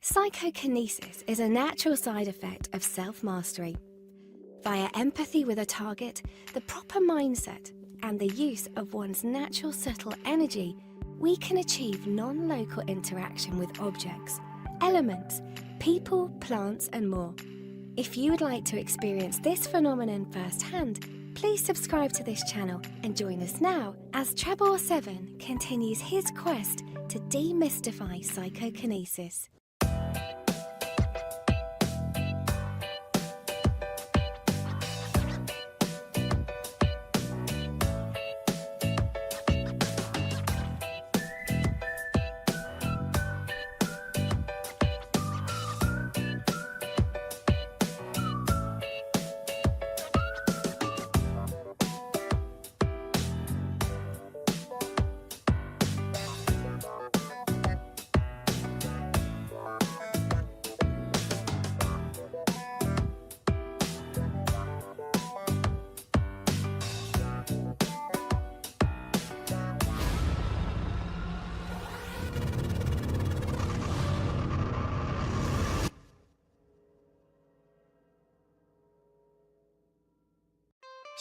Psychokinesis is a natural side effect of self-mastery. Via empathy with a target, the proper mindset, and the use of one's natural subtle energy, we can achieve non-local interaction with objects, elements, people, plants, and more. If you would like to experience this phenomenon firsthand, please subscribe to this channel and join us now as Treborseven continues his quest to demystify psychokinesis.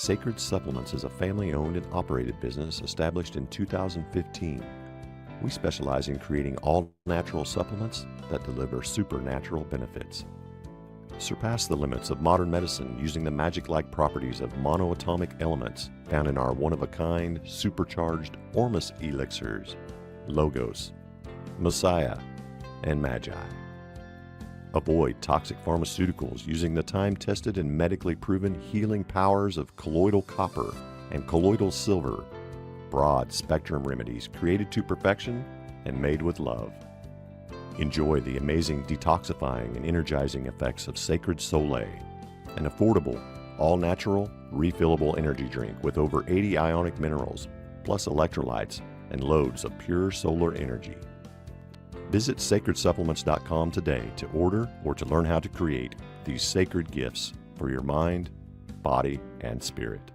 Sacred Supplements is a family-owned and operated business established in 2015. We specialize in creating all-natural supplements that deliver supernatural benefits. Surpass the limits of modern medicine using the magic-like properties of monoatomic elements found in our one-of-a-kind, supercharged Ormus elixirs, Logos, Messiah, and Magi. Avoid toxic pharmaceuticals using the time-tested and medically proven healing powers of colloidal copper and colloidal silver, broad-spectrum remedies created to perfection and made with love. Enjoy the amazing detoxifying and energizing effects of Sacred Soleil, an affordable, all-natural, refillable energy drink with over 80 ionic minerals, plus electrolytes and loads of pure solar energy. Visit sacredsupplements.com today to order or to learn how to create these sacred gifts for your mind, body, and spirit.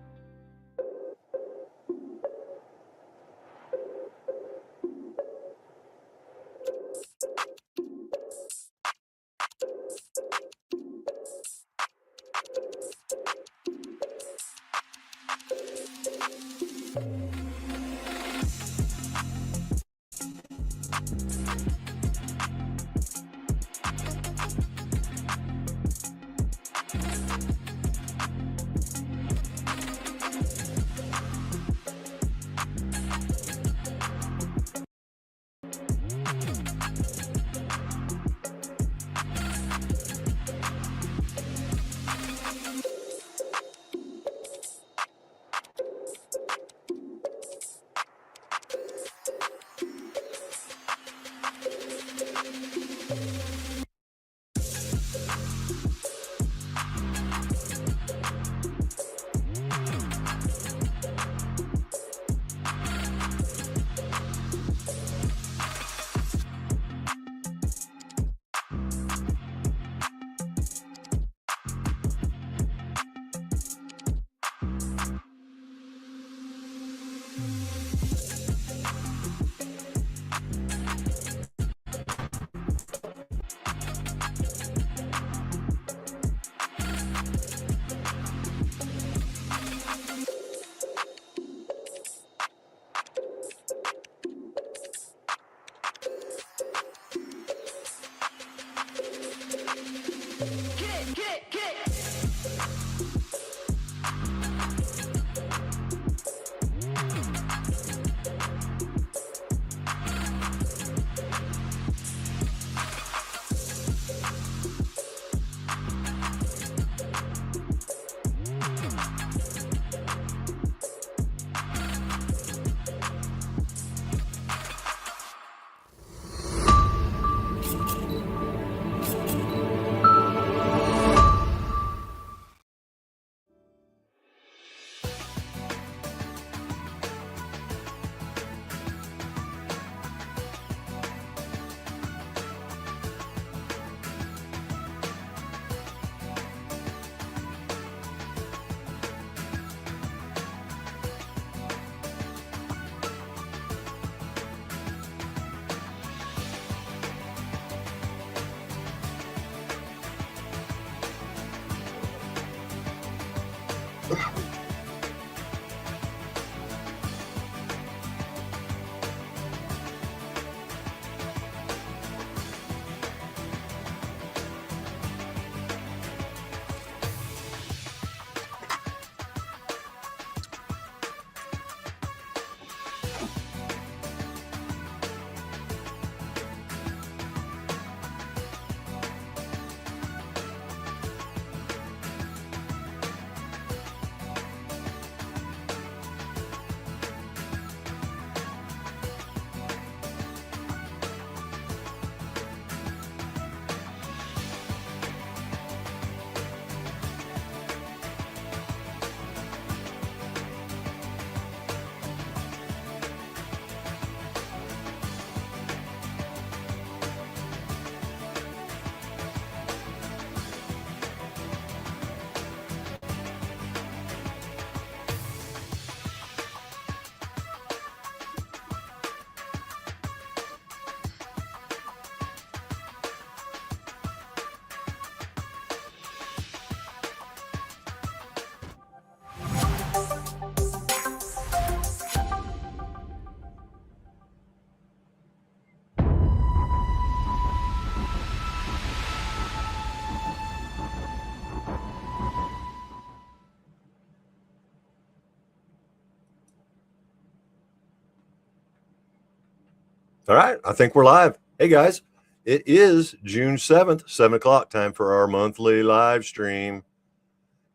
All right, I think we're live. Hey guys, it is June 7th, 7 o'clock, time for our monthly live stream.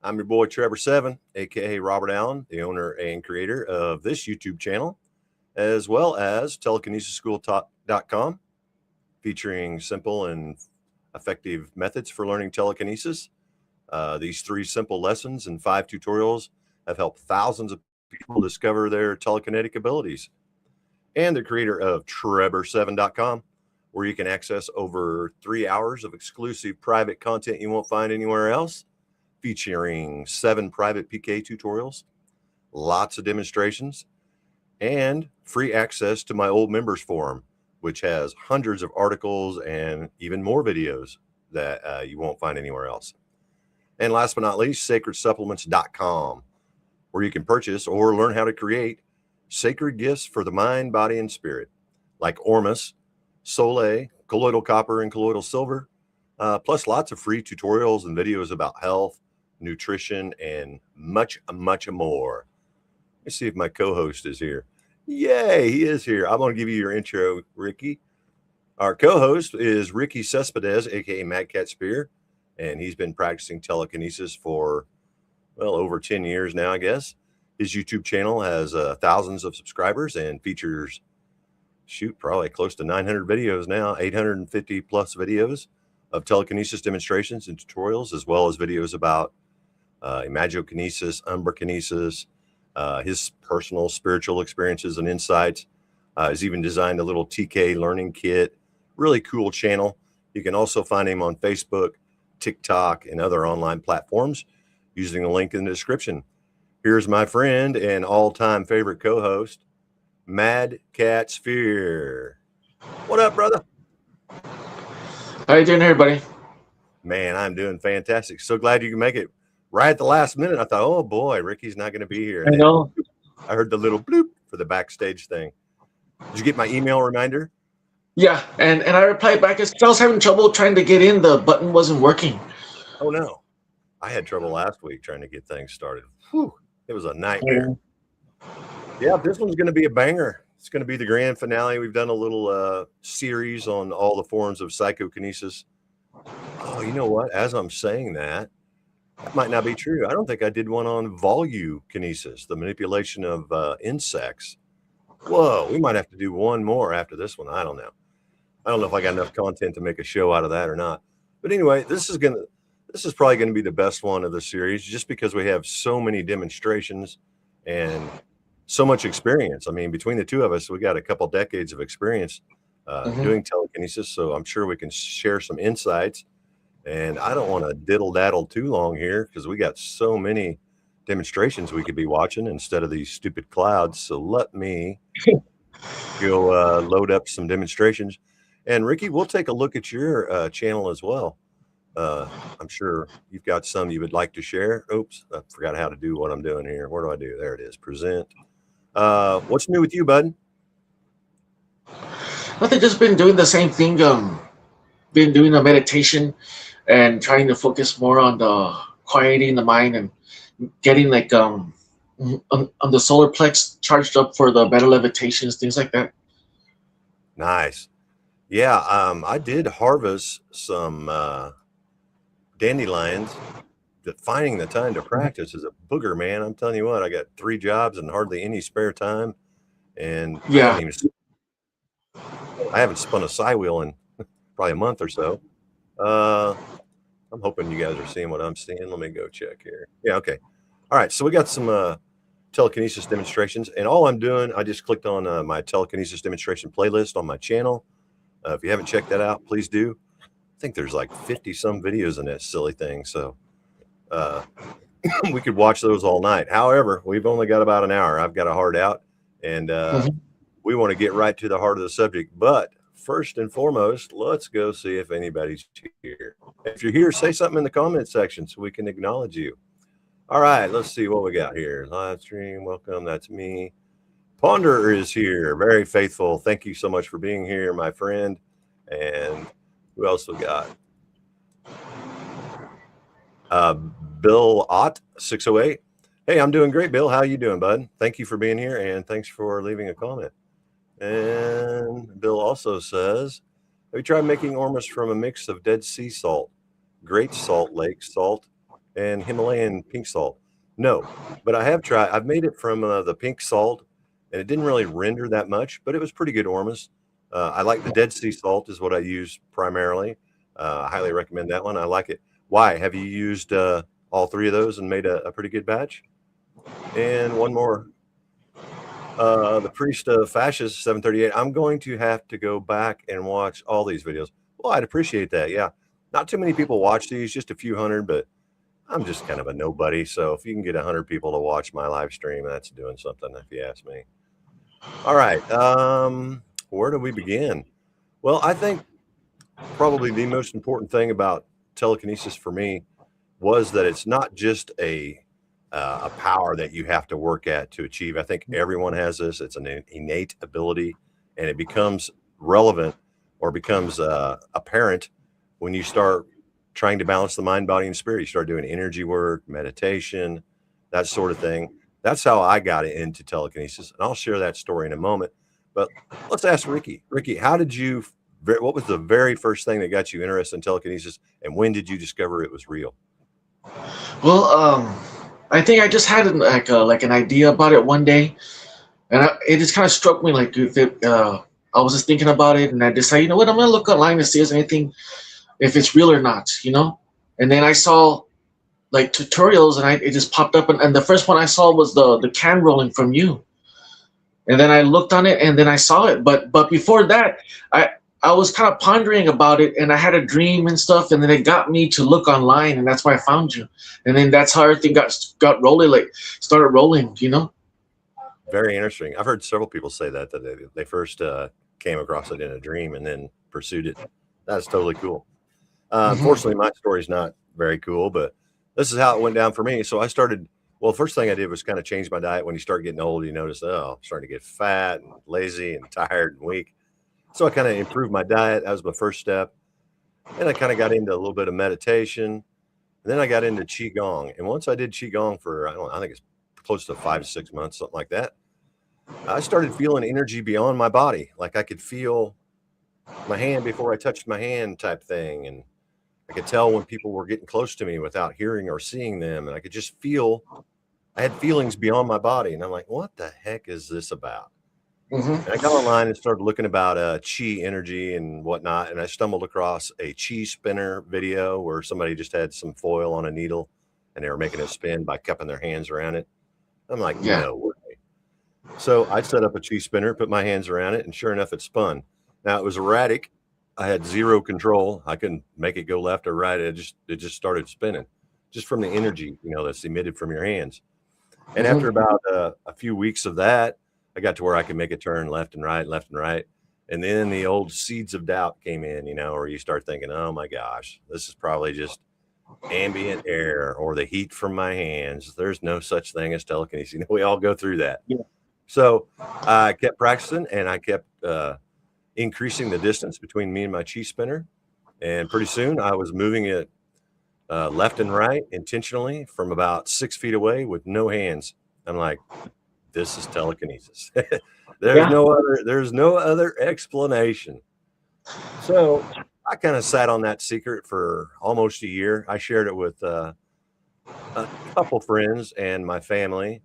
I'm your boy Trebor7, aka Robert Allen, the owner and creator of this YouTube channel, as well as telekinesisschool.com, featuring simple and effective methods for learning telekinesis. These 3 simple lessons and 5 tutorials have helped thousands of people discover their telekinetic abilities. And the creator of treborseven.com, where you can access over 3 hours of exclusive private content you won't find anywhere else, featuring 7 private PK tutorials, lots of demonstrations, and free access to my old members forum, which has hundreds of articles and even more videos that you won't find anywhere else. And last but not least, sacredsupplements.com, where you can purchase or learn how to create sacred gifts for the mind, body, and spirit, like Ormus, Soleil, colloidal copper, and colloidal silver, plus lots of free tutorials and videos about health, nutrition, and much, much more. Let me see if my co-host is here. Yay, he is here. I'm going to give you your intro, Rickie. Our co-host is Rickie Cespedes, aka Mad Cat Spear, and he's been practicing telekinesis for, well, over 10 years now, I guess. His YouTube channel has thousands of subscribers and features, probably close to 900 videos now, 850 plus videos of telekinesis demonstrations and tutorials, as well as videos about imagokinesis, umbrakinesis, his personal spiritual experiences and insights. He's even designed a little TK learning kit. Really cool channel. You can also find him on Facebook, TikTok, and other online platforms using the link in the description. Here's my friend and all-time favorite co-host, Mad Cat Spear. What up, brother? How you doing, everybody? Man, I'm doing fantastic. So glad you can make it right at the last minute. I thought, oh boy, Rickie's not going to be here. I know. I heard the little bloop for the backstage thing. Did you get my email reminder? Yeah, and I replied back because I was having trouble trying to get in. The button wasn't working. Oh no, I had trouble last week trying to get things started. Whew. It was a nightmare. Yeah, this one's going to be a banger. It's going to be the grand finale. We've done a little series on all the forms of psychokinesis. Oh, you know what? As I'm saying that might not be true. I don't think I did one on volukinesis, the manipulation of insects. Whoa, we might have to do one more after this one. I don't know. I don't know if I got enough content to make a show out of that or not. But anyway, this is probably going to be the best one of the series, just because we have so many demonstrations and so much experience. I mean, between the two of us, we got a couple decades of experience doing telekinesis. So I'm sure we can share some insights. And I don't want to diddle daddle too long here, because we got so many demonstrations we could be watching instead of these stupid clouds. So let me go load up some demonstrations. And Rickie, we'll take a look at your channel as well. I'm sure you've got some you would like to share. Oops, I forgot how to do what I'm doing here. Where do I do? There it is. Present. What's new with you, bud? Nothing, just been doing the same thing. Been doing a meditation and trying to focus more on the quieting the mind and getting like on the solar plex charged up for the better levitations, things like that. Nice. Yeah, I did harvest some dandelions. Finding the time to practice is a booger, man. I'm telling you what, I got 3 jobs and hardly any spare time. And Yeah. I haven't spun a psi wheel in probably a month or so. I'm hoping you guys are seeing what I'm seeing. Let me go check here. Yeah, okay. All right, so we got some telekinesis demonstrations. And all I'm doing, I just clicked on my telekinesis demonstration playlist on my channel. If you haven't checked that out, please do. I think there's like 50 some videos in that silly thing. So we could watch those all night. However, we've only got about an hour. I've got a hard out, and we want to get right to the heart of the subject. But first and foremost, let's go see if anybody's here. If you're here, say something in the comment section so we can acknowledge you. All right, let's see what we got here. Live stream, welcome. That's me. Ponder is here, very faithful. Thank you so much for being here, my friend. And who else we got? Bill Ott 608. Hey, I'm doing great, Bill. How you doing, bud? Thank you for being here, and thanks for leaving a comment. And Bill also says, have you tried making ormus from a mix of Dead Sea salt, Great Salt Lake salt, and Himalayan pink salt? No, but I have tried. I've made it from the pink salt, and it didn't really render that much, but it was pretty good ormus. I like the Dead Sea salt is what I use primarily. I highly recommend that one. I like it. Why? Have you used all three of those and made a pretty good batch? And one more. The Priest of Fascist 738. I'm going to have to go back and watch all these videos. Well, I'd appreciate that. Yeah. Not too many people watch these, just a few hundred, but I'm just kind of a nobody. So if you can get 100 people to watch my live stream, that's doing something, if you ask me. All right. Where do we begin? Well, I think probably the most important thing about telekinesis for me was that it's not just a power that you have to work at to achieve. I think everyone has this. It's an innate ability, and it becomes relevant or becomes apparent when you start trying to balance the mind, body, and spirit. You start doing energy work, meditation, that sort of thing. That's how I got into telekinesis, and I'll share that story in a moment. But let's ask Rickie. Rickie, what was the very first thing that got you interested in telekinesis, and when did you discover it was real? Well, I think I just had like an idea about it one day, and it just kind of struck me like I was just thinking about it, and I decided, you know what, I'm gonna look online and see if there's anything, if it's real or not, you know. And then I saw like tutorials, and it just popped up, and the first one I saw was the can rolling from you, and then I looked on it, and then I saw it. But before that, I was kind of pondering about it, and I had a dream and stuff, and then it got me to look online, and that's why I found you, and then that's how everything got rolling, like started rolling, you know. Very interesting. I've heard several people say that they first came across it in a dream and then pursued it. That's totally cool. Unfortunately, my story's not very cool, but this is how it went down for me. So I started. Well, first thing I did was kind of change my diet. When you start getting old, you notice, oh, I'm starting to get fat and lazy and tired and weak. So I kind of improved my diet. That was my first step. And I kind of got into a little bit of meditation. And then I got into Qigong. And once I did Qigong for, I think it's close to 5 to 6 months, something like that, I started feeling energy beyond my body. Like I could feel my hand before I touched my hand type thing. And I could tell when people were getting close to me without hearing or seeing them. And I could just feel, I had feelings beyond my body. And I'm like, what the heck is this about? And I got online and started looking about chi energy and whatnot. And I stumbled across a chi spinner video where somebody just had some foil on a needle and they were making it spin by cupping their hands around it. I'm like, Yeah. no way. So I set up a chi spinner, put my hands around it, and sure enough, it spun. Now it was erratic. I had zero control. I couldn't make it go left or right. It just started spinning just from the energy, that's emitted from your hands. And after about a few weeks of that, I got to where I could make it turn left and right. And then the old seeds of doubt came in, where you start thinking, oh my gosh, this is probably just ambient air or the heat from my hands. There's no such thing as telekinesis. We all go through that. Yeah. So I kept practicing and I kept increasing the distance between me and my chi spinner. And pretty soon I was moving it left and right intentionally from about 6 feet away with no hands. I'm like, this is telekinesis. There's no other explanation. So I kind of sat on that secret for almost a year. I shared it with a couple friends and my family,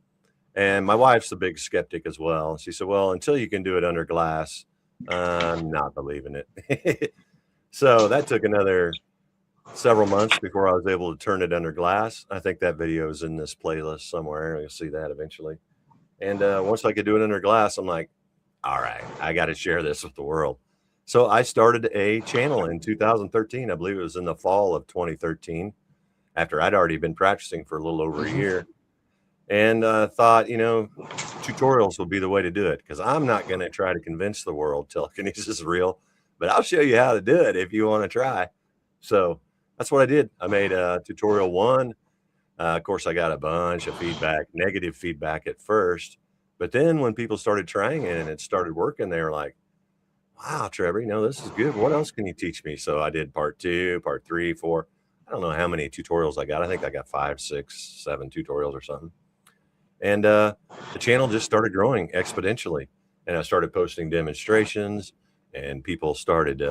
and my wife's a big skeptic as well. She said, well, until you can do it under glass, I'm not believing it. So that took another several months before I was able to turn it under glass. I think that video is in this playlist somewhere. You'll see that eventually. And once I could do it under glass, I'm like, all right, I got to share this with the world. So I started a channel in 2013. I believe it was in the fall of 2013, after I'd already been practicing for a little over a year. And thought, tutorials will be the way to do it, because I'm not going to try to convince the world telekinesis is real, but I'll show you how to do it if you want to try. So that's what I did. I made tutorial 1. Of course, I got a bunch of feedback, negative feedback at first. But then when people started trying it and it started working, they were like, wow, Trevor, this is good. What else can you teach me? So I did part 2, part 3, 4. I don't know how many tutorials I got. I think I got 5, 6, 7 tutorials or something. And the channel just started growing exponentially. and I started posting demonstrations, and people started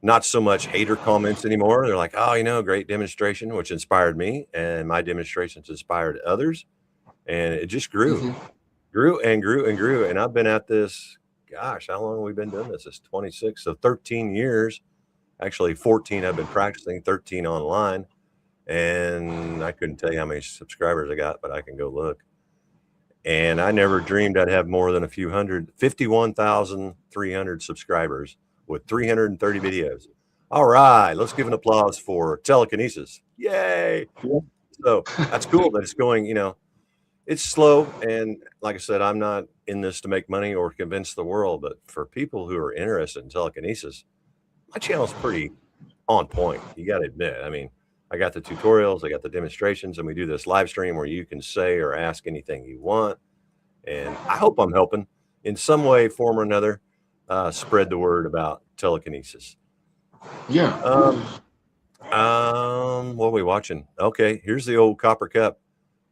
not so much hater comments anymore. They're like, oh, great demonstration, which inspired me, and my demonstrations inspired others, and it just grew, Mm-hmm. grew and grew and grew. And I've been at this, gosh, how long have we been doing this? It's 26, so 13 years. Actually, 14 I've been practicing, 13 online, and I couldn't tell you how many subscribers I got, but I can go look. And I never dreamed I'd have more than a few hundred, 51,300 subscribers with 330 videos. All right, let's give an applause for Telekinesis. Yay! Yeah. So that's cool that it's going, it's slow. And like I said, I'm not in this to make money or convince the world, but for people who are interested in telekinesis, my channel's pretty on point. You got to admit. I mean, I got the tutorials, I got the demonstrations, and we do this live stream where you can say or ask anything you want. And I hope I'm helping in some way, form, or another, spread the word about telekinesis. Yeah. What are we watching? Okay, here's the old copper cup.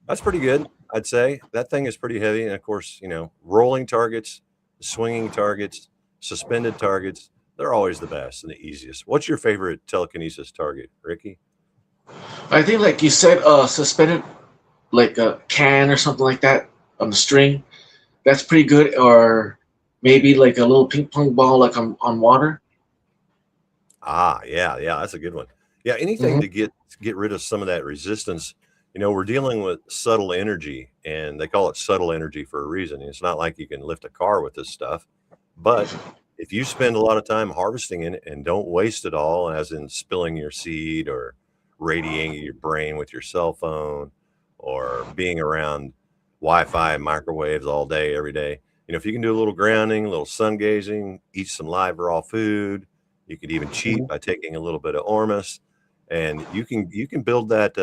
That's pretty good, I'd say. That thing is pretty heavy. And of course, rolling targets, swinging targets, suspended targets, they're always the best and the easiest. What's your favorite telekinesis target, Rickie? I think, like you said, suspended, like a can or something like that on the string. That's pretty good. Or maybe like a little ping pong ball, like on water. Ah, yeah, that's a good one. Yeah, anything Hmm. to get rid of some of that resistance. We're dealing with subtle energy, and they call it subtle energy for a reason. It's not like you can lift a car with this stuff, but if you spend a lot of time harvesting it and don't waste it all, as in spilling your seed or radiating your brain with your cell phone or being around Wi-Fi, microwaves all day, every day. If you can do a little grounding, a little sun gazing, eat some live raw food, you could even cheat by taking a little bit of Ormus, and you can build that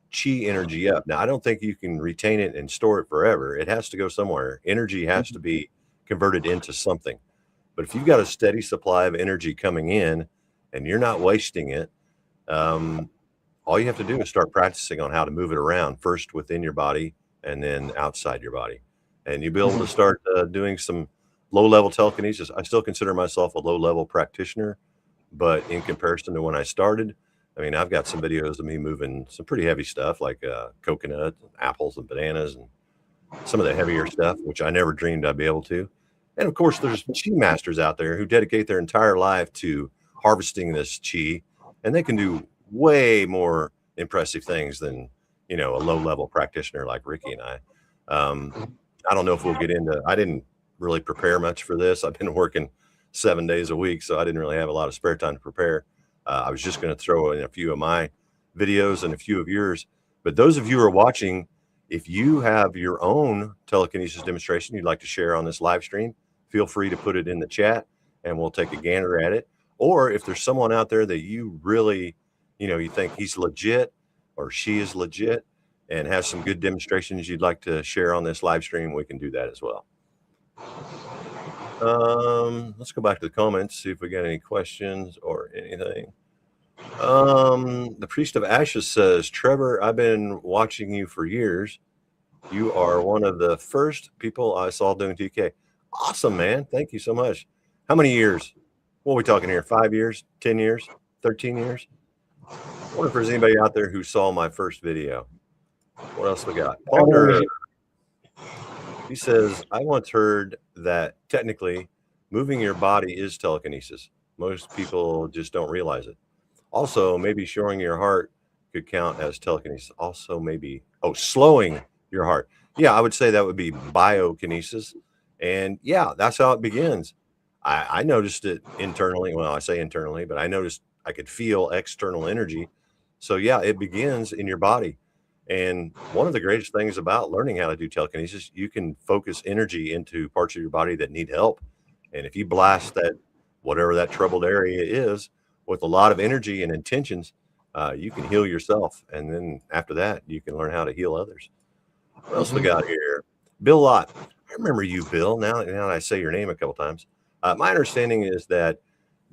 chi energy up. Now, I don't think you can retain it and store it forever. It has to go somewhere. Energy has to be converted into something. But if you've got a steady supply of energy coming in and you're not wasting it, all you have to do is start practicing on how to move it around, first within your body and then outside your body. And you'll be able to start doing some low-level telekinesis. I still consider myself a low-level practitioner, but in comparison to when I started, I mean, I've got some videos of me moving some pretty heavy stuff like coconut, apples, and bananas, and some of the heavier stuff, which I never dreamed I'd be able to. And of course, there's chi masters out there who dedicate their entire life to harvesting this chi, and they can do way more impressive things than, a low-level practitioner like Rickie and I. I don't know if we'll get into, I didn't really prepare much for this. I've been working 7 days a week, so I didn't really have a lot of spare time to prepare. I was just going to throw in a few of my videos and a few of yours. But those of you who are watching, if you have your own telekinesis demonstration you'd like to share on this live stream, feel free to put it in the chat and we'll take a gander at it. Or if there's someone out there that you really, you think he's legit or she is legit and has some good demonstrations you'd like to share on this live stream, we can do that as well. Let's go back to the comments, see if we got any questions or anything. The Priest of Ashes says, Trebor, I've been watching you for years. You are one of the first people I saw doing TK. Awesome, man. Thank you so much. How many years? What are we talking here? 5 years? 10 years? 13 years? I wonder if there's anybody out there who saw my first video. What else we got? Ponder. He says, I once heard that technically moving your body is telekinesis. Most people just don't realize it. Also, maybe showing your heart could count as telekinesis. Also, maybe, slowing your heart. Yeah, I would say that would be biokinesis. And yeah, that's how it begins. I noticed it internally. Well, I say internally, but I noticed I could feel external energy. So yeah, it begins in your body. And one of the greatest things about learning how to do telekinesis, you can focus energy into parts of your body that need help. And if you blast that, whatever that troubled area is, with a lot of energy and intentions, you can heal yourself. And then after that, you can learn how to heal others. What else we got here? Bill Lott. I remember you, Bill. Now that I say your name a couple times. My understanding is that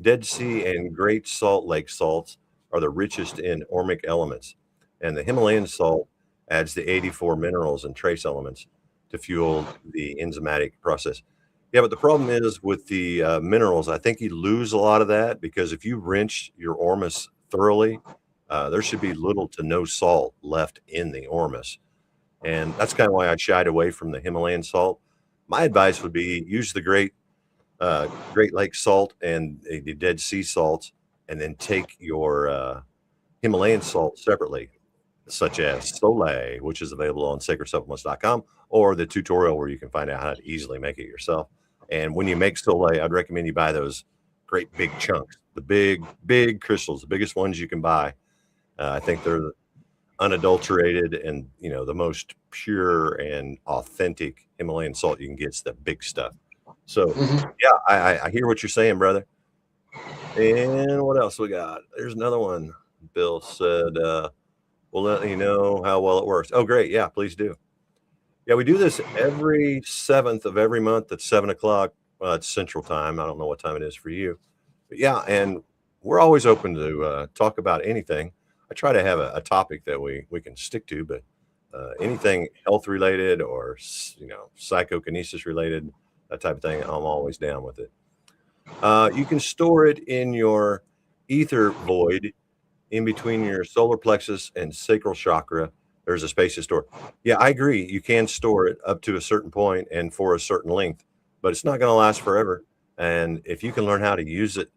Dead Sea and Great Salt Lake salts are the richest in ormic elements. And the Himalayan salt adds the 84 minerals and trace elements to fuel the enzymatic process. Yeah, but the problem is with the minerals, I think you lose a lot of that because if you rinse your ormus thoroughly, there should be little to no salt left in the ormus. And that's kind of why I shied away from the Himalayan salt. My advice would be use the Great Lake salt and the Dead Sea salts, and then take your Himalayan salt separately, such as Soleil, which is available on sacredsupplements.com, or the tutorial where you can find out how to easily make it yourself. And when you make Soleil, I'd recommend you buy those great big chunks, the big crystals, the biggest ones you can buy. I think they're unadulterated and the most pure and authentic Himalayan salt you can get. It's the big stuff. So Mhm. yeah, I hear what you're saying, brother. And what else we got? There's another one. Bill said, we'll let you know how well it works. Oh, great. Yeah, please do. Yeah, we do this every 7th of every month at 7 o'clock. It's Central Time. I don't know what time it is for you. But yeah, and we're always open to talk about anything. I try to have a topic that we can stick to, but anything health related or psychokinesis related, that type of thing, I'm always down with it. You can store it in your ether void in between your solar plexus and sacral chakra. There's a space to store. Yeah, I agree. You can store it up to a certain point and for a certain length, but it's not going to last forever. And if you can learn how to use it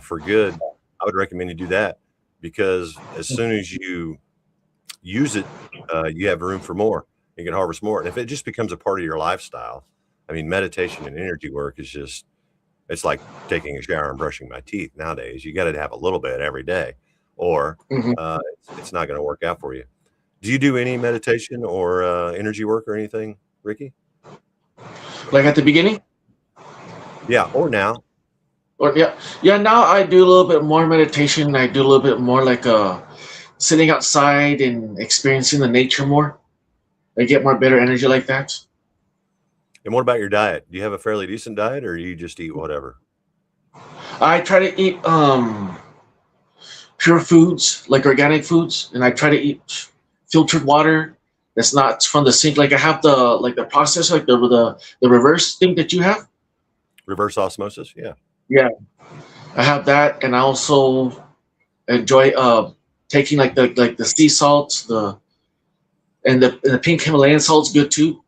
for good, I would recommend you do that, because as soon as you use it, you have room for more. You can harvest more. And if it just becomes a part of your lifestyle, I mean, meditation and energy work is just, it's like taking a shower and brushing my teeth nowadays. You got to have a little bit every day, or Mhm. it's not going to work out for you. Do you do any meditation or energy work or anything, Rickie? Like at the beginning, Yeah, or now. or yeah. Now I do a little bit more meditation. I do a little bit more like sitting outside and experiencing the nature more. I get more better energy like that. And what about your diet? Do you have a fairly decent diet, or you just eat whatever? I try to eat pure foods, like organic foods, and I try to eat filtered water that's not from the sink. Like I have the process, like the reverse thing that you have. Reverse osmosis? Yeah. Yeah, I have that, and I also enjoy taking like the sea salts, the pink Himalayan salt's good too.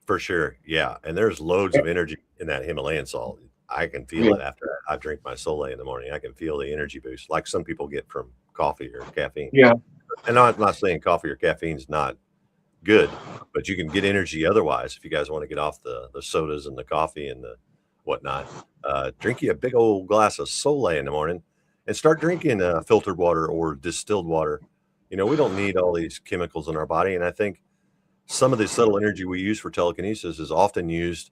For sure. Yeah. And there's loads of energy in that Himalayan salt. I can feel Yeah, it after I drink my Soleil in the morning. I can feel the energy boost like some people get from coffee or caffeine. yeah. And I'm not saying coffee or caffeine is not good, but you can get energy otherwise. If you guys want to get off the sodas and the coffee and the whatnot, drink you a big old glass of Soleil in the morning and start drinking filtered water or distilled water. We don't need all these chemicals in our body. And I think some of the subtle energy we use for telekinesis is often used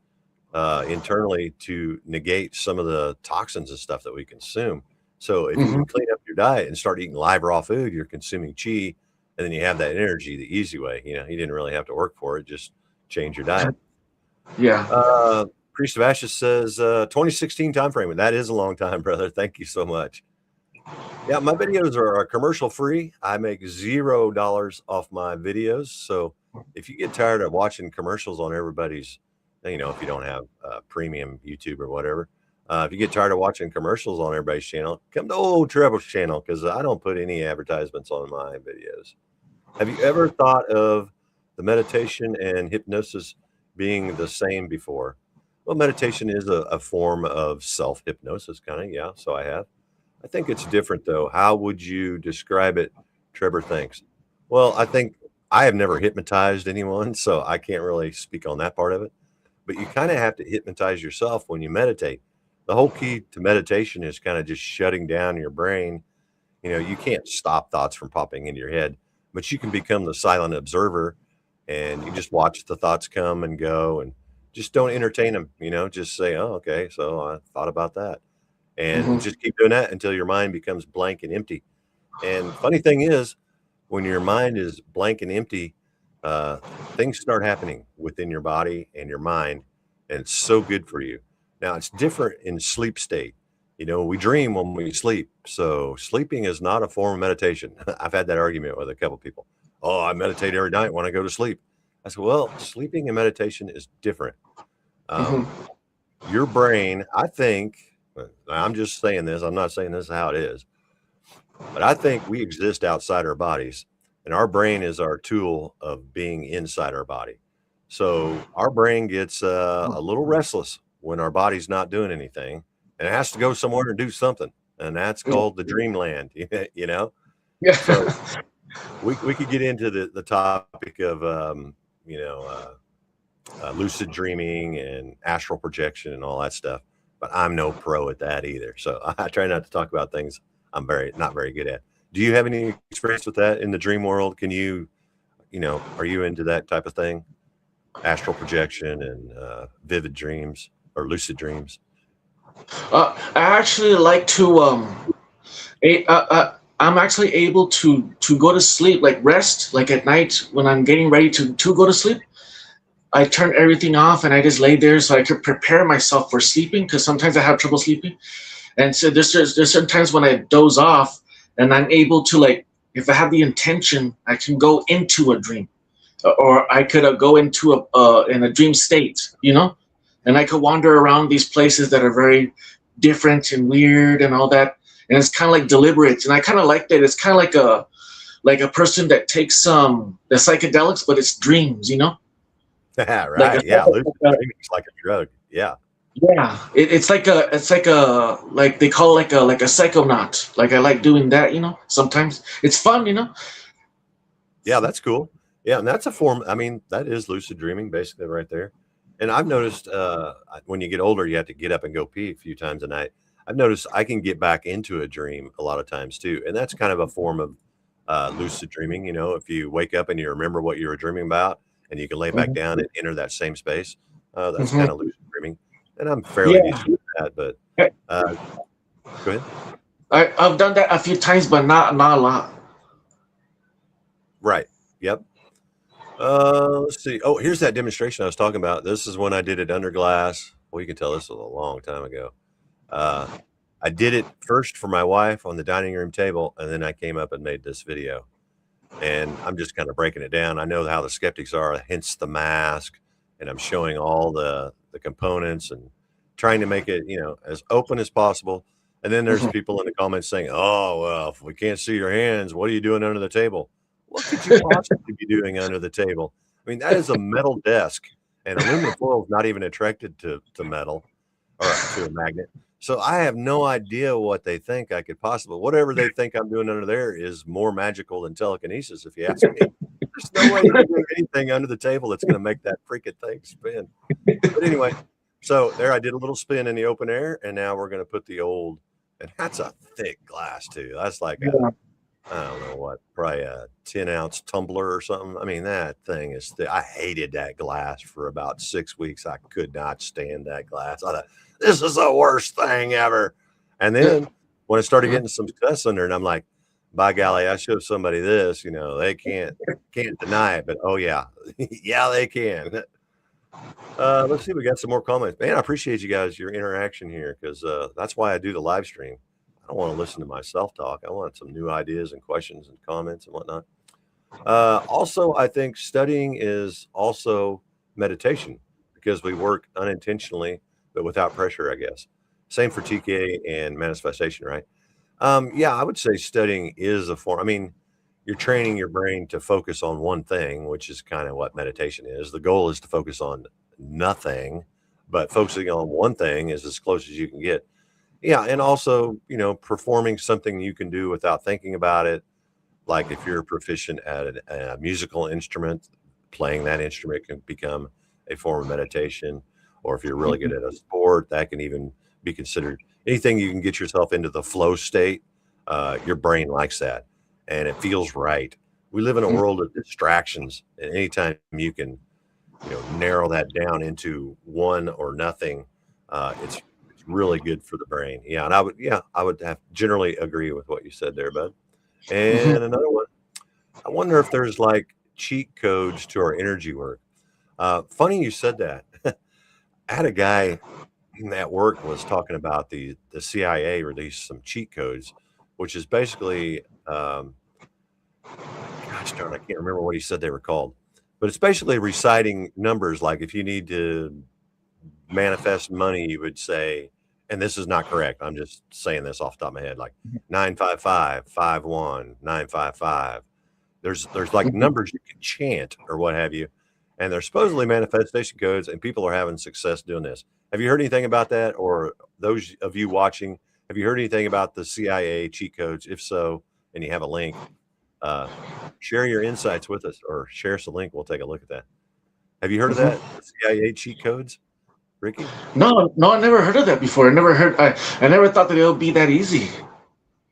internally to negate some of the toxins and stuff that we consume. So if you Hmm. can clean up your diet and start eating live raw food, you're consuming chi, and then you have that energy the easy way. You didn't really have to work for it; just change your diet. Yeah. Uh, Priest of Ashes says 2016 time frame, and that is a long time, brother. Thank you so much. Yeah, my videos are commercial free. I make $0 off my videos. So if you get tired of watching commercials on everybody's, if you don't have premium YouTube or whatever, if you get tired of watching commercials on everybody's channel, come to old Trevor's channel, because I don't put any advertisements on my videos. Have you ever thought of the meditation and hypnosis being the same before? Well, meditation is a form of self hypnosis, kind of. Yeah, so I have. I think it's different though. How would you describe it? Trevor thinks. Well, I think I have never hypnotized anyone, so I can't really speak on that part of it. But you kind of have to hypnotize yourself when you meditate. The whole key to meditation is kind of just shutting down your brain. You can't stop thoughts from popping into your head, but you can become the silent observer, and you just watch the thoughts come and go, and just don't entertain them. Just say, "Oh, okay, so I thought about that." And Hmm. just keep doing that until your mind becomes blank and empty. And funny thing is, when your mind is blank and empty, uh, things start happening within your body and your mind, and it's so good for you. Now, it's different in sleep state. We dream when we sleep, so sleeping is not a form of meditation. I've had that argument with a couple people. Oh, I meditate every night when I go to sleep. I said, well, sleeping and meditation is different. Hmm. Your brain, I think, I'm just saying this, I'm not saying this is how it is, but I think we exist outside our bodies, and our brain is our tool of being inside our body. So our brain gets a little restless when our body's not doing anything, and it has to go somewhere and do something, and that's called the dreamland, you know? Yeah. So we could get into the topic of, you know, lucid dreaming and astral projection and all that stuff, but I'm no pro at that either. So I try not to talk about things I'm not very good at. Do you have any experience with that in the dream world? Can you know, are you into that type of thing? Astral projection and vivid dreams or lucid dreams? I actually like to I'm actually able to go to sleep, like rest, like at night when I'm getting ready to go to sleep. I turn everything off and I just lay there so I could prepare myself for sleeping because sometimes I have trouble sleeping. And so there's certain times when I doze off and I'm able to, like, if I have the intention, I can go into a dream, or I could go into a in a dream state, you know, and I could wander around these places that are very different and weird and all that. And it's kind of like deliberate, and I kind of like that. It's kind of like a person that takes the psychedelics, but it's dreams, you know, like Right. Yeah. Lucid dreaming is like a drug. Yeah. yeah, like they call it like a psychonaut. Like I like doing that, you know. Sometimes it's fun, you know. Yeah, that's cool. Yeah, and that's a form. I mean, that is lucid dreaming, basically, right there. And I've noticed when you get older, you have to get up and go pee a few times a night. I've noticed I can get back into a dream a lot of times too, and that's kind of a form of lucid dreaming. You know, if you wake up and you remember what you were dreaming about, and you can lay back Hmm. down and enter that same space, that's Hmm. kind of lucid dreaming. And I'm fairly Yeah, decent at that. But uh, go ahead. I've done that a few times, but not a lot. Right. Yep. Let's see. Oh, here's that demonstration I was talking about. This is when I did it under glass. Well, you can tell this was a long time ago. Uh, I did it first for my wife on the dining room table, and then I came up and made this video. And I'm just kind of breaking it down. I know how the skeptics are, hence the mask, and I'm showing all the components and trying to make it, you know, as open as possible. And then there's Mhm. people in the comments saying, "Oh, well, if we can't see your hands, what are you doing under the table?" What could you possibly be doing under the table? I mean, that is a metal desk, and aluminum foil is not even attracted to metal or to a magnet. So I have no idea what they think I could possibly whatever they think I'm doing under there is more magical than telekinesis, if you ask me. There's no way you can do anything under the table that's gonna make that freaking thing spin. But anyway, so there I did a little spin in the open air, and now we're gonna put the old and that's a thick glass too. That's like a Yeah. I don't know what, probably a 10-ounce tumbler or something. I mean, that thing is I hated that glass for about 6 weeks. I could not stand that glass. I thought, "This is the worst thing ever." And Yeah. then when I started Mhm. getting some success under it, I'm like, "By golly, I show somebody this, you know, they can't deny it." But, oh, yeah. Yeah, they can. Let's see, we got some more comments. Man, I appreciate you guys, your interaction here, because that's why I do the live stream. I don't want to listen to myself talk. I want some new ideas and questions and comments and whatnot. Also, I think studying is also meditation because we work unintentionally, but without pressure, I guess. Same for TK and manifestation, right? Yeah, I would say studying is a form. I mean, you're training your brain to focus on one thing, which is kind of what meditation is. The goal is to focus on nothing, but focusing on one thing is as close as you can get. Yeah, and also, you know, performing something you can do without thinking about it. Like if you're proficient at a musical instrument, playing that instrument can become a form of meditation. Or if you're really good at a sport, that can even be considered anything you can get yourself into the flow state. Your brain likes that and it feels right. We live in a world of distractions, and anytime you can, you know, narrow that down into one or nothing, it's really good for the brain. Yeah, and I would have generally agree with what you said there, bud. Mhm. And another one, I wonder if there's like cheat codes to our energy work. Funny you said that. I had a guy at work was talking about the CIA released some cheat codes, which is basically, gosh darn, I can't remember what he said they were called, but it's basically reciting numbers. Like if you need to manifest money, you would say, and this is not correct, I'm just saying this off the top of my head, like 955 955. There's like numbers you can chant or what have you, and they're supposedly manifestation codes, and people are having success doing this. Have you heard anything about that? Or those of you watching, have you heard anything about the CIA cheat codes? If so, and you have a link, share your insights with us, or share us a link. We'll take a look at that. Have you heard of that? The CIA cheat codes, Rickie? No, I never heard of that before. I never thought that it would be that easy.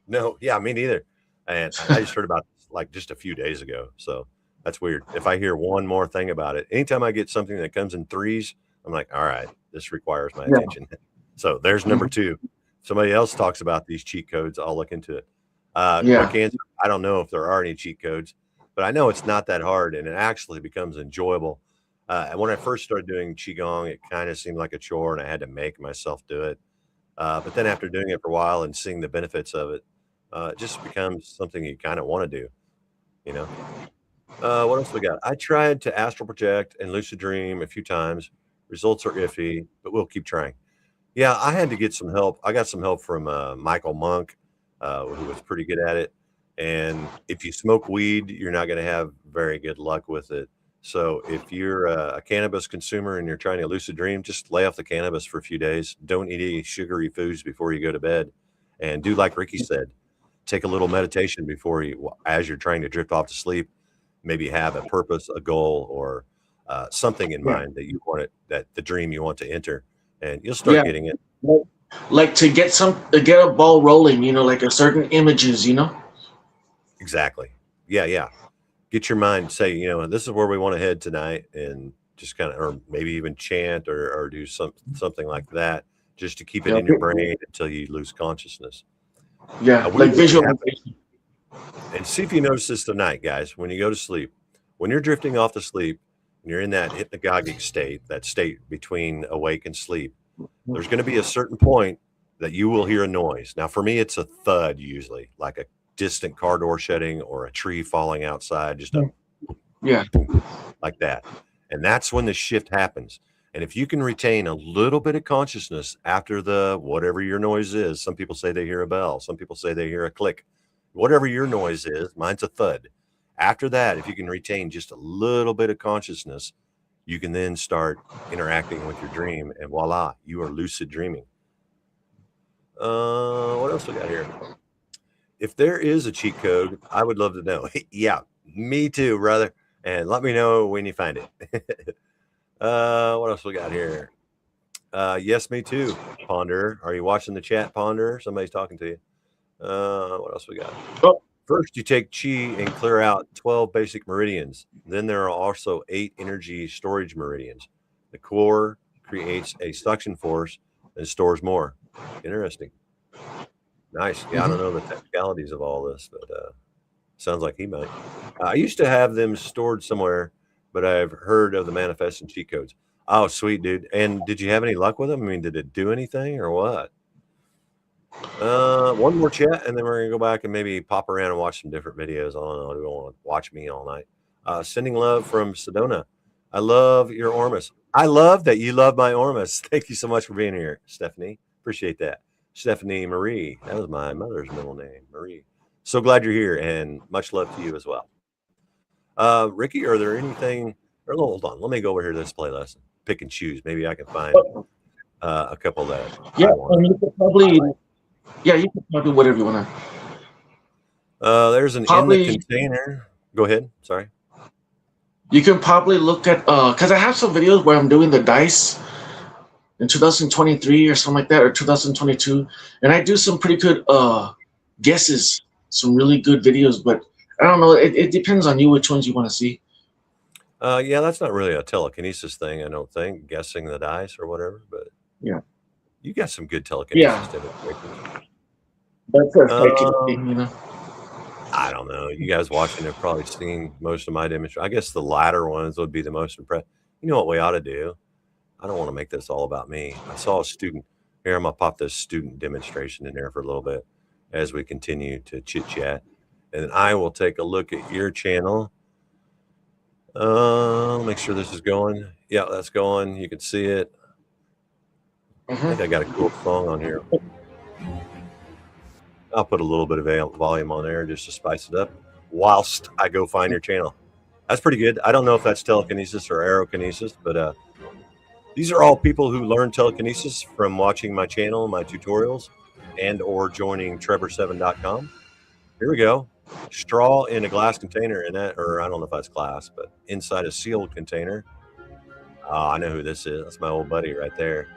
No, yeah, me neither. And I just heard about this, like, just a few days ago. So that's weird. If I hear one more thing about it, anytime I get something that comes in threes, I'm like, all right, this requires my attention. So there's number two. Somebody else talks about these cheat codes. I'll look into it. Quick answer, I don't know if there are any cheat codes, but I know it's not that hard, and it actually becomes enjoyable. And when I first started doing Qigong, it kind of seemed like a chore, and I had to make myself do it. But then after doing it for a while and seeing the benefits of it, it just becomes something you kind of want to do, you know? What else we got? I tried to astral project and lucid dream a few times. Results are iffy, but we'll keep trying. Yeah, I had to get some help. I got some help from Michael Monk, who was pretty good at it. And if you smoke weed, you're not going to have very good luck with it. So if you're a cannabis consumer and you're trying to lucid dream, just lay off the cannabis for a few days. Don't eat any sugary foods before you go to bed. And do like Rickie said, take a little meditation before you, as you're trying to drift off to sleep. Maybe have a purpose, a goal, or something in mind that you want it, that the dream you want to enter, and you'll start getting it. Like to get a ball rolling, like a certain images, Exactly. Yeah. Get your mind, say, this is where we want to head tonight, and just kind of, or maybe even chant or do something like that, just to keep it in your brain until you lose consciousness. Yeah, like visualization. And see if you notice this tonight, guys, when you go to sleep, when you're drifting off to sleep, and you're in that hypnagogic state, that state between awake and sleep, there's going to be a certain point that you will hear a noise. Now, for me, it's a thud, usually, like a distant car door shutting or a tree falling outside, just a boom, like that. And that's when the shift happens. And if you can retain a little bit of consciousness after the whatever your noise is, some people say they hear a bell, some people say they hear a click, whatever your noise is, mine's a thud. After that, if you can retain just a little bit of consciousness, you can then start interacting with your dream, and voila, you are lucid dreaming. What else we got here? If there is a cheat code, I would love to know. Yeah, me too, brother. And let me know when you find it. What else we got here? Yes, me too, Ponder. Are you watching the chat, Ponder? Somebody's talking to you. What else we got? First, you take chi and clear out 12 basic meridians. Then there are also 8 energy storage meridians. The core creates a suction force and stores more. Interesting. Nice. Yeah, I don't know the technicalities of all this, but sounds like he might. I used to have them stored somewhere, but I've heard of the manifest and cheat codes. Oh, sweet, dude. And did you have any luck with them? I mean, did it do anything or what? One more chat, and then we're gonna go back and maybe pop around and watch some different videos. I don't know. You don't want to watch me all night. Sending love from Sedona. I love your Ormus. I love that you love my Ormus. Thank you so much for being here, Stephanie. Appreciate that. Stephanie Marie. That was my mother's middle name, Marie. So glad you're here, and much love to you as well. Rickie, are there anything? Or hold on, let me go over here to this playlist. Pick and choose. Maybe I can find a couple that. Yeah, and you could probably. Yeah, you can probably do whatever you want to. There's an in the container. Go ahead. Sorry. You can probably look at because I have some videos where I'm doing the dice in 2023 or something like that, or 2022, and I do some pretty good guesses, some really good videos. But I don't know. It depends on you which ones you want to see. Yeah, that's not really a telekinesis thing, I don't think. Guessing the dice or whatever, but yeah. You got some good telekinesis demonstrations. That's a thing, I don't know. You guys watching have probably seen most of my demonstrations. I guess the latter ones would be the most impressive. You know what we ought to do? I don't want to make this all about me. I saw a student. Here, I'm going to pop this student demonstration in there for a little bit as we continue to chit-chat. And I will take a look at your channel. Make sure this is going. Yeah, that's going. You can see it. I think I got a cool song on here. I'll put a little bit of volume on there just to spice it up whilst I go find your channel. That's pretty good. I don't know if that's telekinesis or aerokinesis, but these are all people who learn telekinesis from watching my channel, my tutorials, and or joining treborseven.com. Here we go. Straw in a glass container, in that, or I don't know if that's glass, but inside a sealed container. Oh, I know who this is. That's my old buddy right there.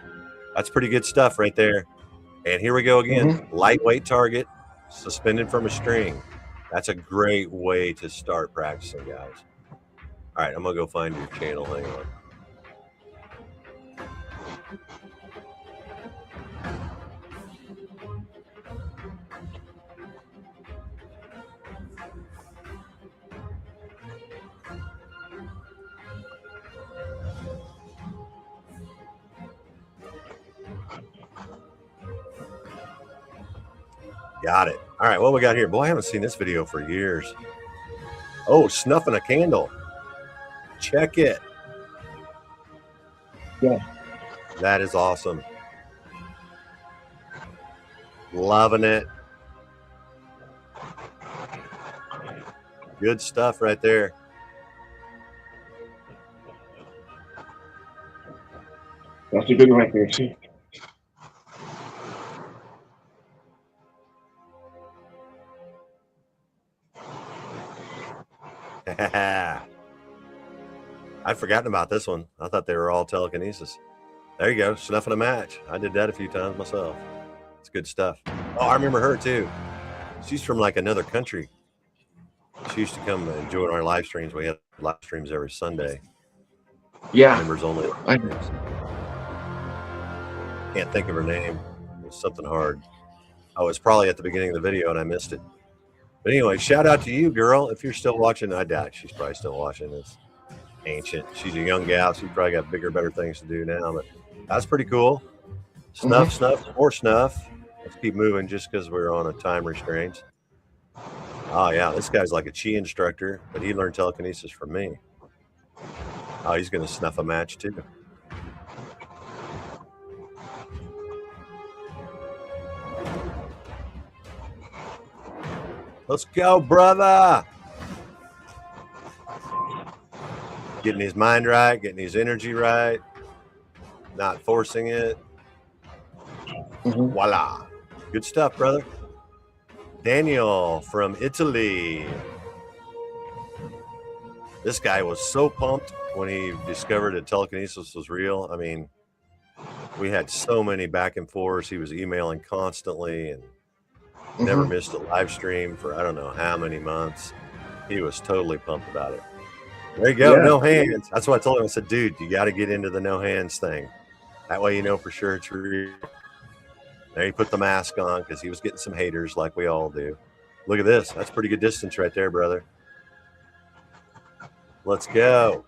That's pretty good stuff right there. And here we go again. Lightweight target, suspended from a string. That's a great way to start practicing, guys. All right, I'm going to go find your channel. Hang on. Got it. All right, what we got here? Boy, I haven't seen this video for years. Oh, snuffing a candle. Check it. Yeah. That is awesome. Loving it. Good stuff right there. That's a good one right there, too. I'd forgotten about this one. I thought they were all telekinesis. There you go, snuffing a match. I did that a few times myself. It's good stuff. Oh, I remember her too. She's from like another country. She used to come and join our live streams. We had live streams every Sunday. Yeah. Members only. Can't think of her name. It was something hard. Oh, it's probably at the beginning of the video and I missed it. But anyway, shout out to you, girl. If you're still watching, I doubt she's probably still watching. It's ancient. She's a young gal. She's probably got bigger, better things to do now. But that's pretty cool. Snuff, snuff, more snuff. Let's keep moving just because we're on a time restraint. Oh, yeah. This guy's like a chi instructor, but he learned telekinesis from me. Oh, he's going to snuff a match too. Let's go, brother. Getting his mind right, getting his energy right, not forcing it. Voila. Good stuff, brother. Daniel from Italy. This guy was so pumped when he discovered that telekinesis was real. I mean, we had so many back and forths. He was emailing constantly and never missed a live stream for I don't know how many months. He was totally pumped about it. There you go. Yeah. No hands. That's what I told him. I said, dude, you got to get into the no hands thing. That way you know for sure it's real. There he put the mask on because he was getting some haters like we all do. Look at this. That's pretty good distance right there, brother. Let's go.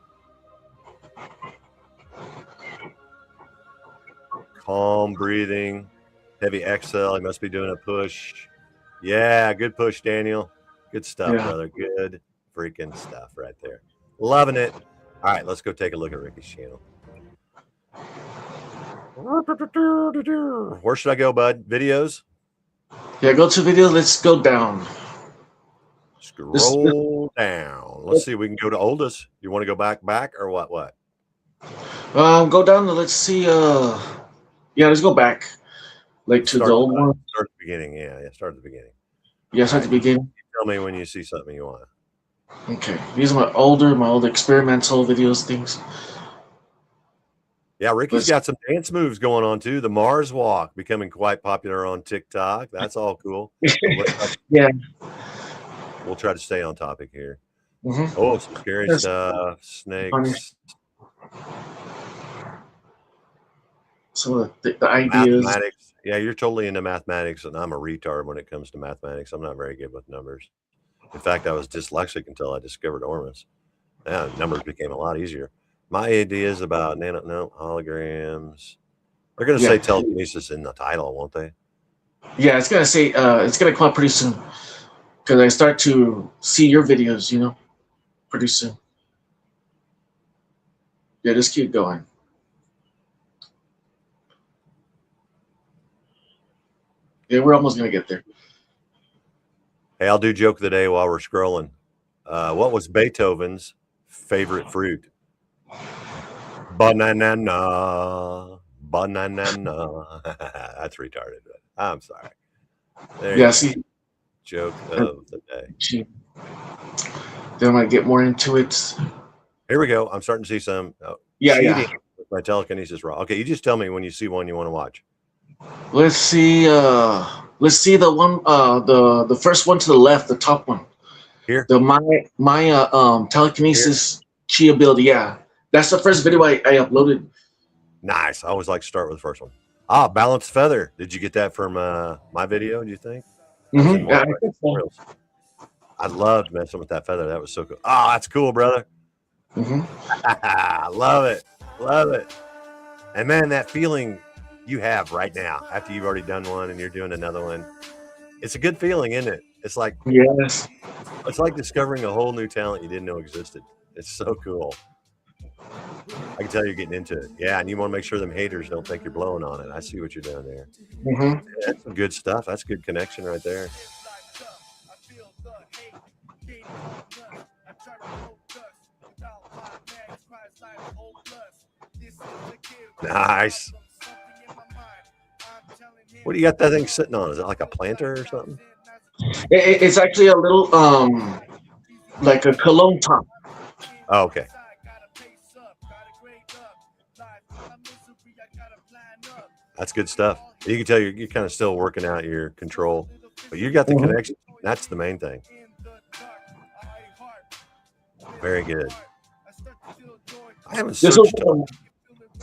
Calm breathing. Heavy exhale. He must be doing a push. Yeah, good push, Daniel. Good stuff, brother. Good freaking stuff right there. Loving it. All right, let's go take a look at Rickie's channel. Where should I go, bud? Videos? Yeah, go to video. Let's go down. Scroll down. Let's see if we can go to oldest. You want to go back or what? Go down to, let's see. Yeah, let's go back. Like to the old one. Start at the beginning. Yeah, start at the beginning. Yeah, start at the beginning. Tell me when you see something you want. Okay, these are my old experimental videos things. Yeah, Rickie's got some dance moves going on too. The Mars walk becoming quite popular on TikTok. That's all cool. Yeah. We'll try to stay on topic here. Oh, some scary stuff. Snakes. Funny. Some of the ideas. Mathematics. Yeah, you're totally into mathematics, and I'm a retard when it comes to mathematics. I'm not very good with numbers. In fact, I was dyslexic until I discovered Ormus. Now numbers became a lot easier. My ideas about holograms. They're going to say telekinesis in the title, won't they? Yeah, it's going to say, it's going to come up pretty soon. Because I start to see your videos, pretty soon. Yeah, just keep going. Yeah, we're almost gonna get there. Hey, I'll do joke of the day while we're scrolling. What was Beethoven's favorite fruit? Banana. Banana. That's retarded. But I'm sorry. There you Yeah, go. see, Joke of the day. then I might get more into it. Here we go. I'm starting to see some Yeah, cheating yeah. with my telekinesis raw. Okay, you just tell me when you see one you want to watch. Let's see. Let's see the one. The first one to the left, the top one. Here. The Maya telekinesis chi ability. Yeah, that's the first video I uploaded. Nice. I always like to start with the first one. Ah, balanced feather. Did you get that from my video? Do you think? That was in one Yeah, of my tutorials. I loved messing with that feather. That was so cool. Oh, that's cool, brother. Love it. Love it. And man, that feeling you have right now after you've already done one and you're doing another one, it's a good feeling, isn't it? It's like Yes. it's like discovering a whole new talent you didn't know existed. It's so cool. I can tell you're getting into it. Yeah, and you want to make sure them haters don't think you're blowing on it. I see what you're doing there. Yeah, that's some good stuff. That's good connection right there. Nice. What do you got that thing sitting on? Is it like a planter or something? It's actually a little like a cologne top. Oh, okay. That's good stuff. You can tell you're kind of still working out your control, but you got the connection. That's the main thing. Very good. I haven't searched.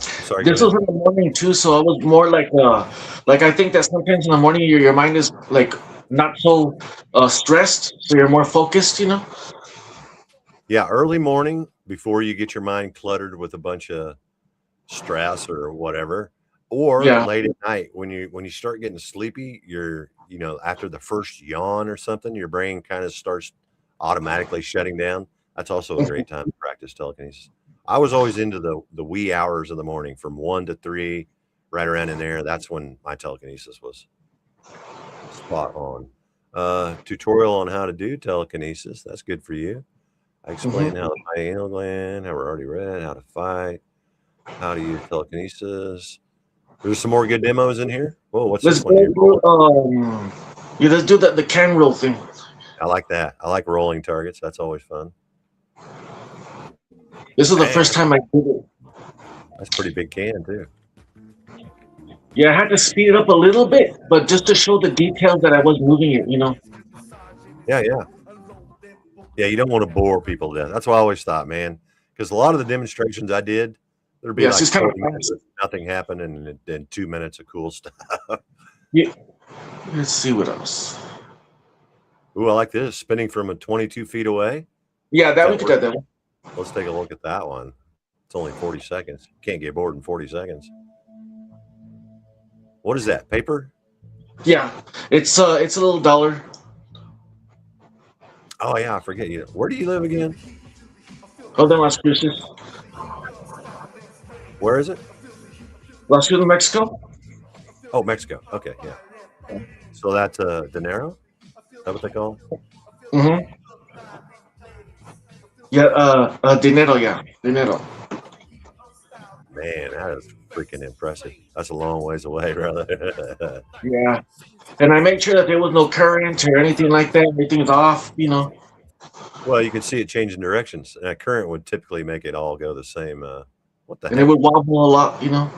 Sorry. This was in the morning too, so I was more like I think that sometimes in the morning your mind is like not so stressed, so you're more focused, you know. Yeah, early morning before you get your mind cluttered with a bunch of stress or whatever, or late at night when you start getting sleepy, after the first yawn or something, your brain kind of starts automatically shutting down. That's also a great time to practice telekinesis. I was always into the wee hours of the morning from 1 to 3, right around in there. That's when my telekinesis was spot on. Tutorial on how to do telekinesis. That's good for you. I explained how the pineal gland, how we're already read, how to fight, how to use telekinesis. There's some more good demos in here. Whoa, what's this one here? Let's do the can roll thing. I like that. I like rolling targets. That's always fun. This is the first time I did it. That's pretty big can too. Yeah, I had to speed it up a little bit, but just to show the details that I was moving it, you know. Yeah. Yeah, you don't want to bore people to death. That's what I always thought, man. Because a lot of the demonstrations I did, there'd be like 40 minutes of nothing happened, and then 2 minutes of cool stuff. Yeah. Let's see what else. Ooh, I like this. Spinning from 22 feet away. Yeah, that we could do that one. Let's take a look at that one. It's only 40 seconds. Can't get bored in 40 seconds. What is that? Paper? Yeah, it's a little dollar. Oh yeah, I forget you. Where do you live again? Hold on, Las Cruces. Where is it? Las Cruces, Mexico. Oh, Mexico. Okay, yeah. So that's dinero? Is that what they call it? Yeah, dinero, yeah. Dinero. Man, that is freaking impressive. That's a long ways away, brother. Yeah. And I made sure that there was no current or anything like that. Everything's off, you know. Well, you can see it changing directions. And a current would typically make it all go the same. What the heck? And it would wobble a lot, you know.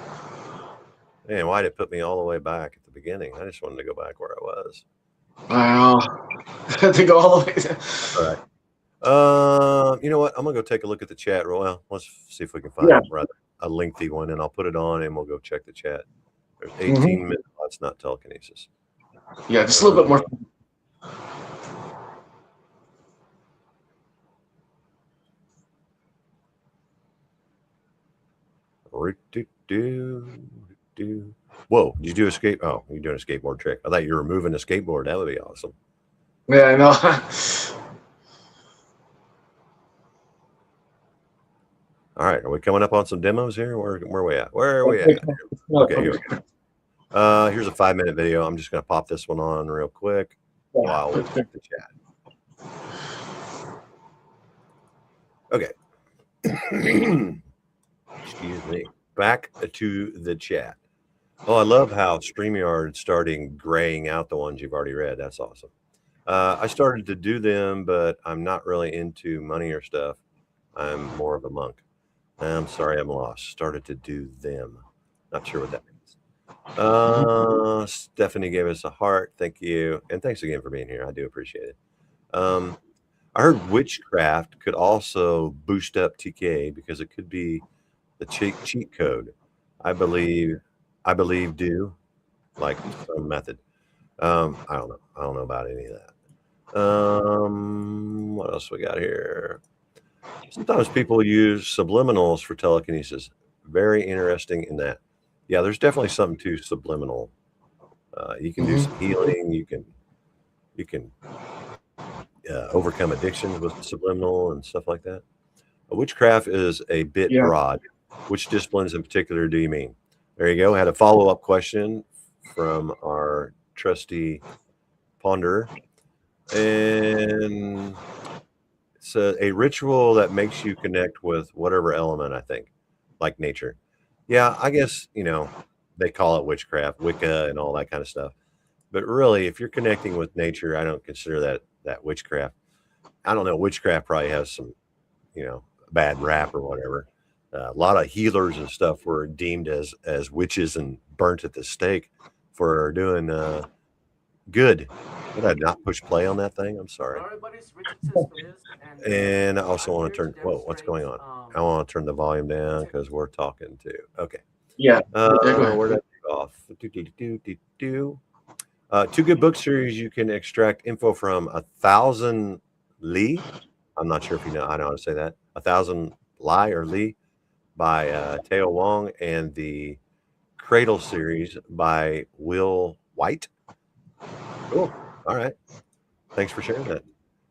Man, why did it put me all the way back at the beginning? I just wanted to go back where I was. Wow. To go all the way there. All right. You know what? I'm gonna go take a look at the chat. Well, let's see if we can find a lengthy one, and I'll put it on, and we'll go check the chat. There's 18 minutes. That's not telekinesis. Yeah, just a little bit more. Whoa! Did you do a skate? Oh, you're doing a skateboard trick. I thought you were moving a skateboard. That would be awesome. Yeah, I know. All right, are we coming up on some demos here? Where are we at? Where are we at? Okay, here we go. Here's a 5-minute video. I'm just going to pop this one on real quick while we check the chat. Okay. Excuse me. Back to the chat. Oh, I love how StreamYard's starting graying out the ones you've already read. That's awesome. I started to do them, but I'm not really into money or stuff. I'm more of a monk. I'm sorry, I'm lost. Started to do them. Not sure what that means. Stephanie gave us a heart. Thank you. And thanks again for being here. I do appreciate it. I heard witchcraft could also boost up TK because it could be the cheat code. I believe do like some method. I don't know. I don't know about any of that. What else we got here? Sometimes people use subliminals for telekinesis. Very interesting in that. Yeah, there's definitely something to subliminal. You can do some healing. You can overcome addictions with subliminal and stuff like that. Witchcraft is a bit broad. Which disciplines in particular do you mean? There you go. I had a follow-up question from our trusty Ponder. And it's a ritual that makes you connect with whatever element, I think, like nature. Yeah, I guess, they call it witchcraft, Wicca, and all that kind of stuff. But really, if you're connecting with nature, I don't consider that witchcraft. I don't know. Witchcraft probably has some, bad rap or whatever. A lot of healers and stuff were deemed as witches and burnt at the stake for doing good. Did I not push play on that thing? I'm sorry. And I also want to turn. Whoa, what's going on? I want to turn the volume down because we're talking too. Okay. Yeah. Where did I take off? Two good book series you can extract info from: 1,000 Li. I'm not sure if you know. I know how to say that. 1,000 Li or Li by Teo Wong, and the Cradle series by Will White. Cool. All right. Thanks for sharing that.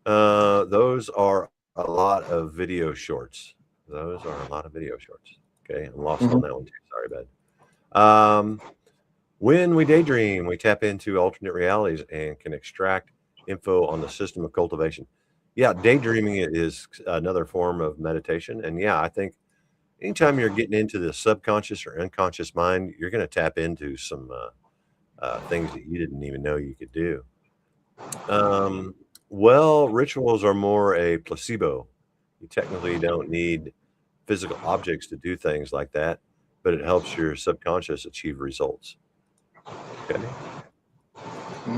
Those are a lot of video shorts. Okay. I'm lost on that one too. Sorry, bud. When we daydream, we tap into alternate realities and can extract info on the system of cultivation. Yeah, daydreaming is another form of meditation. And yeah, I think anytime you're getting into the subconscious or unconscious mind, you're going to tap into some things that you didn't even know you could do. Well, rituals are more a placebo. You technically don't need physical objects to do things like that, but it helps your subconscious achieve results. Okay.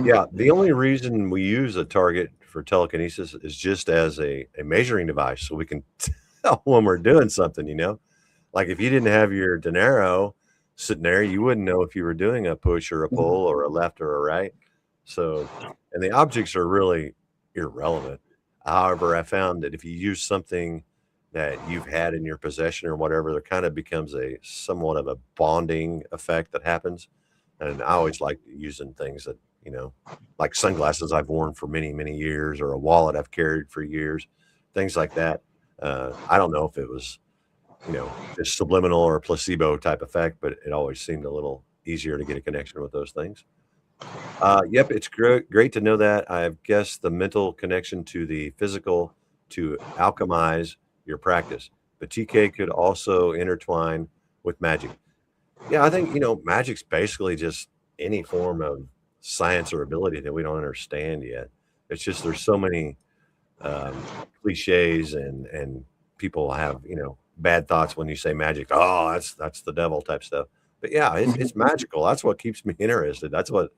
Yeah, the only reason we use a target for telekinesis is just as a measuring device, so we can tell when we're doing something, Like if you didn't have your dinero sitting there, you wouldn't know if you were doing a push or a pull or a left or a right. So, and the objects are really irrelevant. However, I found that if you use something that you've had in your possession or whatever, there kind of becomes a somewhat of a bonding effect that happens. And I always like using things that, like sunglasses I've worn for many, many years, or a wallet I've carried for years, things like that. I don't know if it was, just subliminal or a placebo type effect, but it always seemed a little easier to get a connection with those things. Yep, it's great to know that. I've guessed the mental connection to the physical to alchemize your practice, but TK could also intertwine with magic. Yeah, I think, magic's basically just any form of science or ability that we don't understand yet. It's just there's so many cliches and people have, bad thoughts when you say magic. Oh, that's the devil type stuff. But yeah, it's magical. That's what keeps me interested. That's what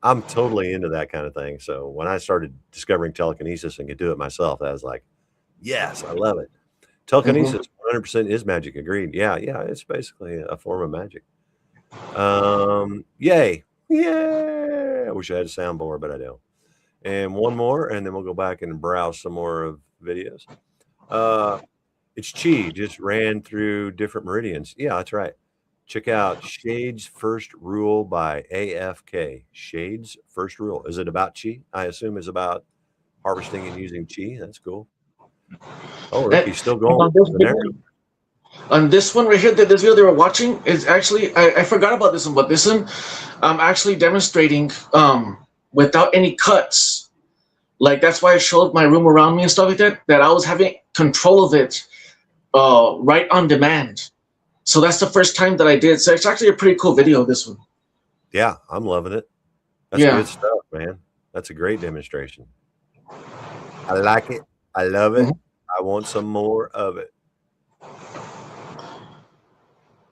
I'm totally into, that kind of thing. So when I started discovering telekinesis and could do it myself, I was like, yes, I love it. Telekinesis 100% is magic. Agreed. Yeah, it's basically a form of magic. Yay. I wish I had a soundboard, but I don't. And one more, and then we'll go back and browse some more of videos. It's chi, just ran through different meridians. Yeah, that's right. Check out Shade's First Rule by AFK. Shade's First Rule. Is it about chi? I assume it's about harvesting and using chi. That's cool. Oh, Rickie's still going. On this one right here, this video they were watching is actually I forgot about this one, but this one I'm actually demonstrating without any cuts. Like that's why I showed my room around me and stuff like that. That I was having control of it right on demand. So that's the first time that I did. So it's actually a pretty cool video. This one. Yeah, I'm loving it. That's Yeah. good stuff, man. That's a great demonstration. I like it. I love it. I want some more of it.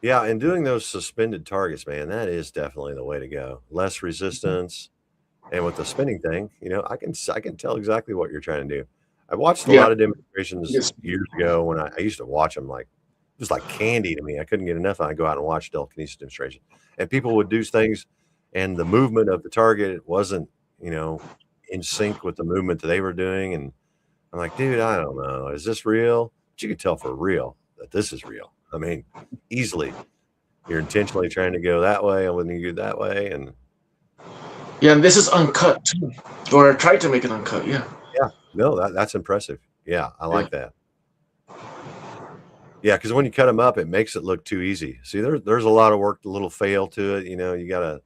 Yeah, and doing those suspended targets, man, that is definitely the way to go. Less resistance, and with the spinning thing, you know, I can tell exactly what you're trying to do. I watched a Yeah. lot of demonstrations Yes. years ago when I used to watch them like it was like candy to me. I couldn't get enough. I'd go out and watch telekinesis demonstration, and people would do things, and the movement of the target wasn't, you know, in sync with the movement that they were doing, and I'm like, dude, I don't know, is this real? But you can tell for real that this is real. I mean, easily, you're intentionally trying to go that way, and when you go that way, and Yeah, and this is uncut too, or I tried to make it uncut. Yeah. yeah, no, that's impressive. Yeah, I like that. Yeah, because when you cut them up, it makes it look too easy. See, there's a lot of work, a little fail to it. You know, you gotta.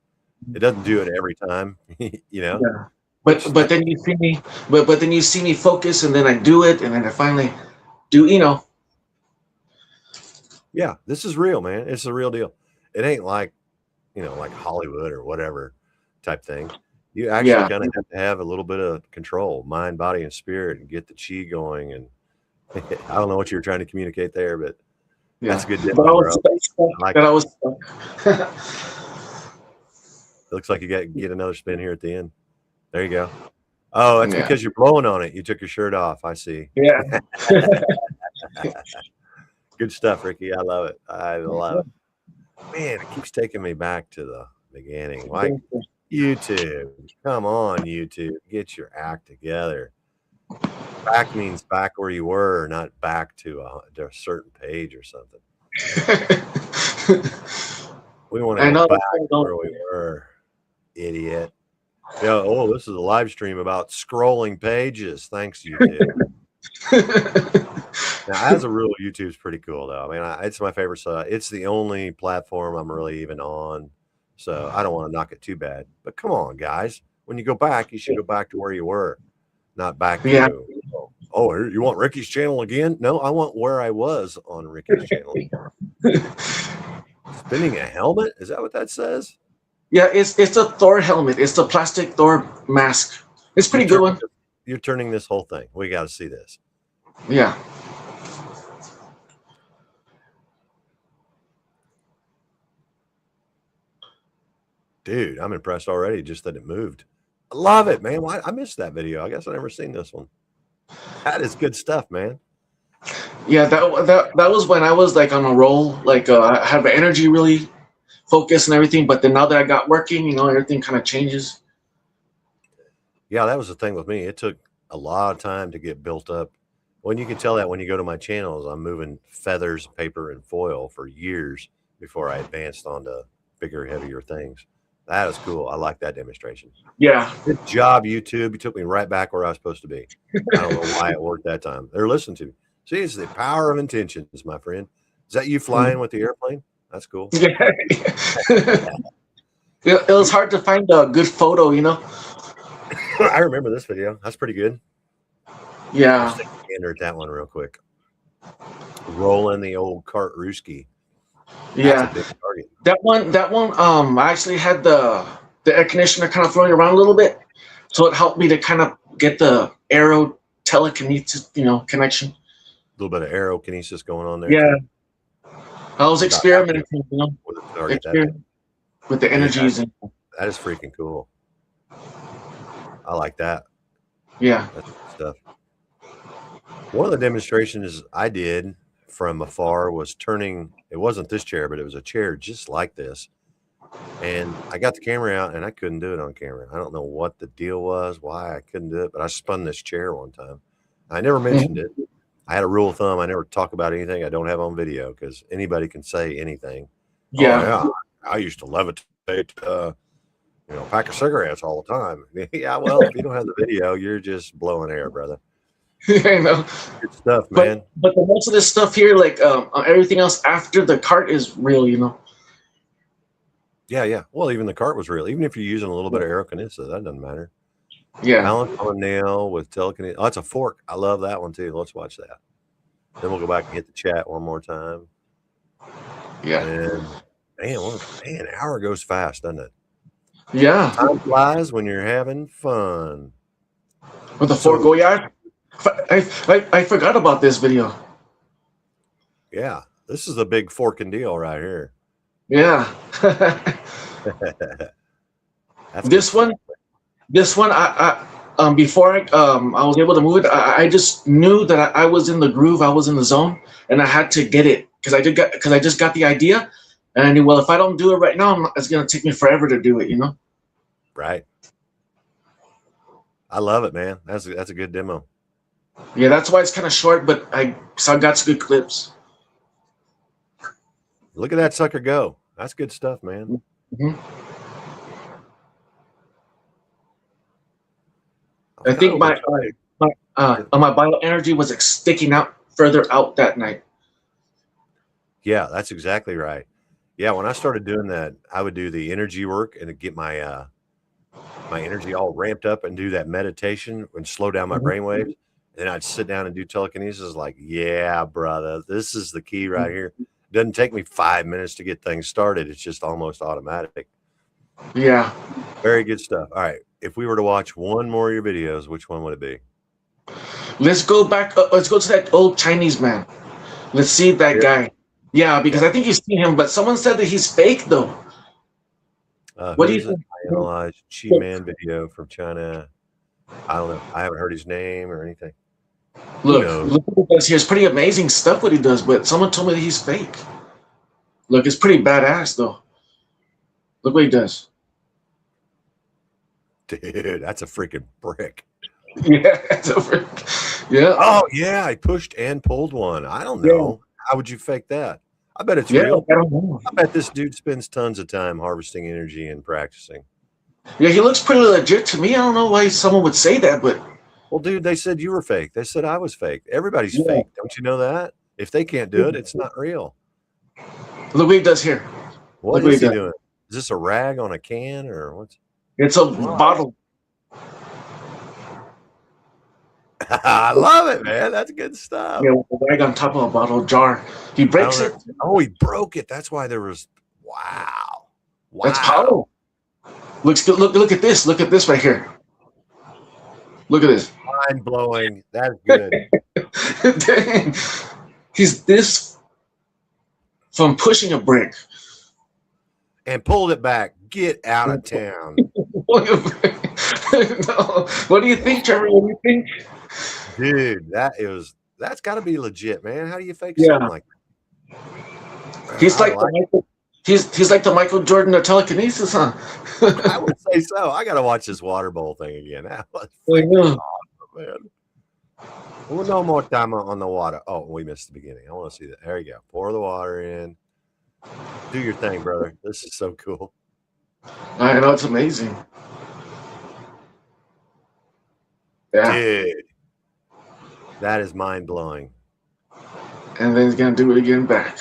It doesn't do it every time. You know. Yeah. But then you see me, but then you see me focus, and then I do it, and then I finally do. You know. Yeah, this is real, man. It's a real deal. It ain't like, you know, like Hollywood or whatever type thing. You actually kind of have to have a little bit of control, mind, body, and spirit, and get the chi going. And I don't know what you were trying to communicate there, but that's a good demo, bro. It looks like you get another spin here at the end. There you go. Oh, that's because you're blowing on it. You took your shirt off. I see. Yeah. Good stuff, Rickie. I love it. I love it. Man, it keeps taking me back to the beginning. Like YouTube. Come on, YouTube. Get your act together. Back means back where you were, not back to a certain page or something. We want to go back where we were, idiot. Yeah, oh, this is a live stream about scrolling pages. Thanks, YouTube. Now, as a rule, YouTube's pretty cool, though. I mean, it's my favorite site. It's the only platform I'm really even on, so I don't want to knock it too bad. But come on, guys. When you go back, you should go back to where you were, not back to, oh, you want Rickie's channel again? No, I want where I was on Rickie's channel. Spinning a helmet? Is that what that says? Yeah, it's a Thor helmet. It's the plastic Thor mask. It's pretty good one. You're turning this whole thing. We got to see this. Yeah. Dude, I'm impressed already just that it moved. I love it, man. Why I missed that video. I guess I never seen this one. That is good stuff, man. Yeah, that was when I was like on a roll. Like I have energy really focused and everything. But then now that I got working, you know, everything kind of changes. Yeah, that was the thing with me. It took a lot of time to get built up. When you can tell that when you go to my channels, I'm moving feathers, paper, and foil for years before I advanced onto bigger, heavier things. That is cool. I like that demonstration. Yeah. Good job, YouTube. You took me right back where I was supposed to be. I don't know why it worked that time. They're listening to me. See, it's the power of intentions, my friend. Is that you flying with the airplane? That's cool. Yeah. It was hard to find a good photo, you know? I remember this video. That's pretty good. Yeah. Let's take a gander at that one real quick. Rolling the old cart Rickie. Yeah. That one, I actually had the air conditioner kind of throwing around a little bit. So it helped me to kind of get the aero telekinesis, you know, connection. A little bit of aerokinesis going on there. Yeah. I was experimenting, you know, with the energies. That is freaking cool. I like that. Yeah. That's good stuff. One of the demonstrations I did from afar was turning, it wasn't this chair, but it was a chair just like this. And I got the camera out and I couldn't do it on camera. I don't know what the deal was, why I couldn't do it, but I spun this chair one time. I never mentioned it. I had a rule of thumb. I never talk about anything I don't have on video because anybody can say anything. Yeah. Oh, yeah. I used to levitate, you know, pack of cigarettes all the time. Yeah, well, if you don't have the video, you're just blowing air, brother. I know. Good stuff, man. But the most of this stuff here, like everything else after the cart is real, you know. Yeah, yeah. Well, even the cart was real. Even if you're using a little bit of aerokinesis, that doesn't matter. Yeah. Balance on a nail with telekinesis. Oh, it's a fork. I love that one too. Let's watch that. Then we'll go back and hit the chat one more time. Yeah. And man, an hour goes fast, doesn't it? Yeah. Time flies when you're having fun. With the four Goyard. I forgot about this video. Yeah, this is a big forking deal right here. Yeah. This one, I before I was able to move it, I just knew that I was in the groove, I was in the zone, and I had to get it because I just got the idea, and I knew, well, if I don't do it right now, it's gonna take me forever to do it, you know. Right. I love it, man. That's a good demo. Yeah, that's why it's kind of short, but I got some good clips. Look at that sucker go. That's good stuff, man. Mm-hmm. I think my bioenergy was like sticking out further out that night. Yeah, that's exactly right. Yeah, when I started doing that, I would do the energy work and get my my energy all ramped up and do that meditation and slow down my brainwaves. And then I'd sit down and do telekinesis. Like, yeah, brother, this is the key right here. Doesn't take me 5 minutes to get things started. It's just almost automatic. Yeah. Very good stuff. All right. If we were to watch one more of your videos, which one would it be? Let's go back. Let's go to that old Chinese man. Let's see that guy. Yeah, because I think you've seen him, but someone said that he's fake, though. What do you think? I analyzed Chi Man video from China. I don't know. I haven't heard his name or anything. Look what he does here. It's pretty amazing stuff what he does, but someone told me that he's fake. Look, it's pretty badass, though. Look what he does. Dude, that's a freaking brick. Yeah, that's a brick. Yeah. Oh, yeah. I pushed and pulled one. I don't know. Yeah. How would you fake that? I bet it's real. I don't know. I bet this dude spends tons of time harvesting energy and practicing. Yeah, he looks pretty legit to me. I don't know why someone would say that, but... Well, dude, they said you were fake. They said I was fake. Everybody's fake. Don't you know that? If they can't do it, it's not real. Look what he does here. What is he doing? Is this a rag on a can or what's? It's a bottle. I love it, man. That's good stuff. Yeah, with a rag on top of a bottle jar. He breaks it. Oh, he broke it. That's why there was. Wow. That's powerful. Looks good. Look at this. Look at this right here. Look at this. Mind blowing. That's good. Dang. He's this from pushing a brick. And pulled it back. Get out of town. No. What do you think, Trevor? What do you think? Dude, that's got to be legit, man. How do you fake something like that? He's like the Michael Jordan of telekinesis, huh? I would say so. I got to watch this water bowl thing again. That was awesome, man. One more time on the water. Oh, we missed the beginning. I want to see that. There you go. Pour the water in. Do your thing, brother. This is so cool. I know, it's amazing. Yeah. Dude, that is mind blowing. And then he's gonna do it again back.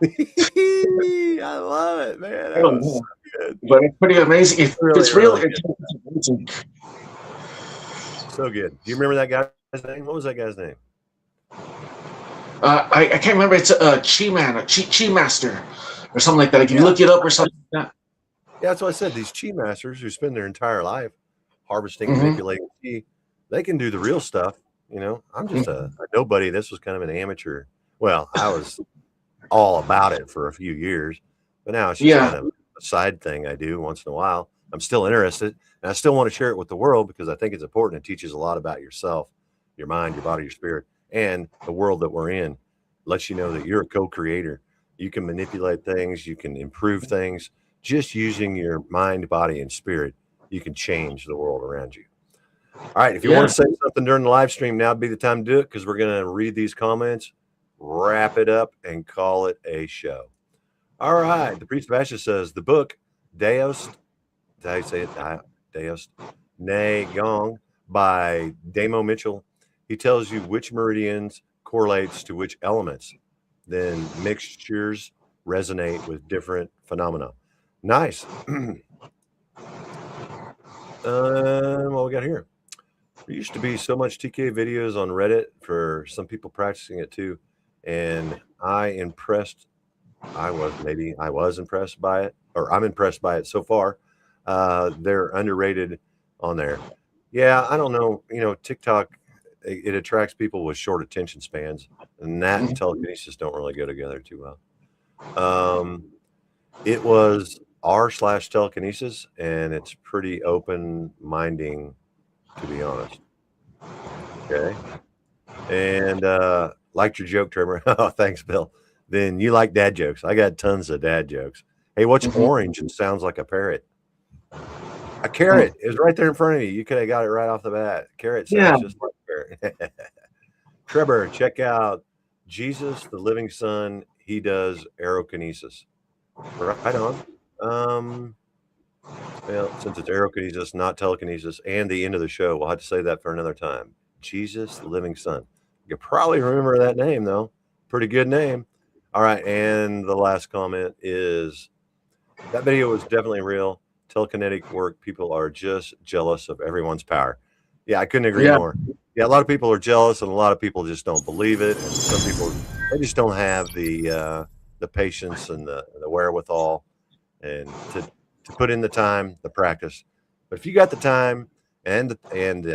I love it, man. That was so good. But it's pretty amazing. If it's real, it's amazing. So good. Do you remember that guy's name? What was that guy's name? I can't remember. It's a Chi Man, a Chi Master, or something like that. If you look it up or something like that. Yeah, that's what I said. These Chi Masters who spend their entire life harvesting and manipulating Chi, they can do the real stuff. You know, I'm just a nobody. This was kind of an amateur. Well, I was all about it for a few years, but now it's just kind of a side thing I do once in a while. I'm still interested, and I still want to share it with the world because I think it's important. It teaches a lot about yourself, your mind, your body, your spirit, and the world that we're in. Lets you know that you're a co-creator. You can manipulate things. You can improve things. Just using your mind, body, and spirit, you can change the world around you. All right. If you want to say something during the live stream, now would be the time to do it because we're going to read these comments, wrap it up, and call it a show. All right. The Priest of Ashes says the book Deus, did I say it? Deus Ne Gong by Damo Mitchell He tells you which meridians correlates to which elements. Then mixtures resonate with different phenomena. Nice. What we got here? There used to be so much TK videos on Reddit for some people practicing it too, and I was impressed by it, or I'm impressed by it so far. They're underrated on there. Yeah, I don't know. TikTok, it attracts people with short attention spans, and that and telekinesis don't really go together too well. It was r/telekinesis, and it's pretty open-minding, to be honest. Okay. And liked your joke, Trevor. Oh, thanks, Bill. Then you like dad jokes. I got tons of dad jokes. Hey, what's orange and sounds like a parrot? A carrot is right there in front of you. You could have got it right off the bat. Carrot sounds just like a parrot. Trebor, check out Jesus, the living son. He does aerokinesis. Right on. Well, since it's aerokinesis, not telekinesis, and the end of the show, we'll have to say that for another time. Jesus, the living son. You could probably remember that name, though. Pretty good name. All right, and the last comment is that video was definitely real. Telekinetic work, people are just jealous of everyone's power. Yeah, I couldn't agree more. Yeah, a lot of people are jealous, and a lot of people just don't believe it. And some people, they just don't have the patience and the wherewithal and to put in the time, the practice. But if you got the time and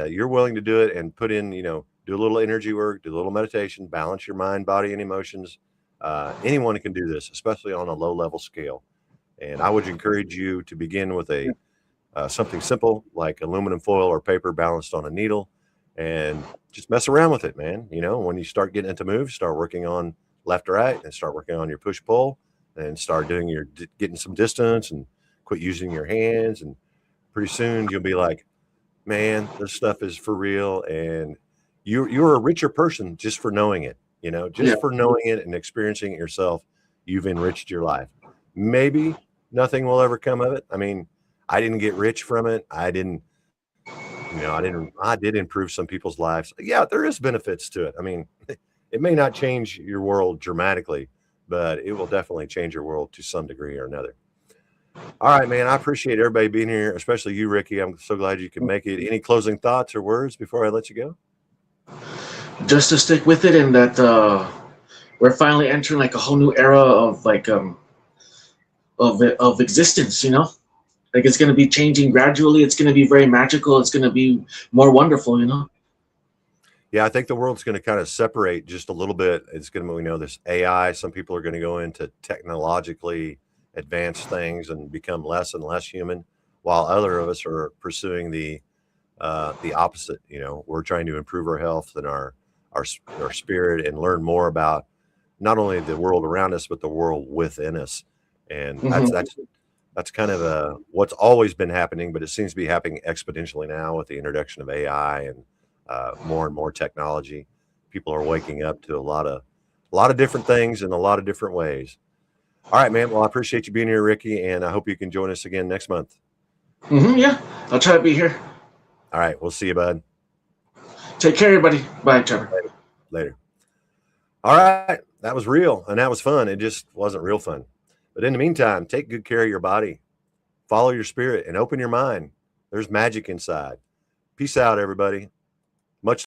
you're willing to do it and put in, do a little energy work, do a little meditation, balance your mind, body, and emotions. Anyone can do this, especially on a low level scale. And I would encourage you to begin with something simple like aluminum foil or paper balanced on a needle, and just mess around with it, man. When you start getting into moves, start working on left or right, and start working on your push pull, and start doing getting some distance, and quit using your hands. And pretty soon you'll be like, man, this stuff is for real. And you're a richer person just for knowing it, for knowing it and experiencing it yourself. You've enriched your life. Maybe nothing will ever come of it. I mean, I didn't get rich from it. I did improve some people's lives. Yeah, there is benefits to it. I mean, it may not change your world dramatically, but it will definitely change your world to some degree or another. All right, man. I appreciate everybody being here, especially you, Rickie. I'm so glad you can make it. Any closing thoughts or words before I let you go? Just to stick with it, and that we're finally entering like a whole new era of of existence. Like it's going to be changing gradually. It's going to be very magical. It's going to be more wonderful. Yeah, I think the world's going to kind of separate just a little bit. It's going to, this AI. Some people are going to go into technologically advanced things and become less and less human, while other of us are pursuing the opposite. We're trying to improve our health and our spirit and learn more about not only the world around us, but the world within us. And that's kind of what's always been happening, but it seems to be happening exponentially now with the introduction of AI and more and more technology. People are waking up to a lot of different things in a lot of different ways. All right, man. Well, I appreciate you being here, Rickie, and I hope you can join us again next month. Yeah, I'll try to be here. All right, we'll see you, bud. Take care, everybody. Bye, Trevor. Later. All right, that was real, and that was fun. It just wasn't real fun. But in the meantime, take good care of your body, follow your spirit, and open your mind. There's magic inside. Peace out, everybody.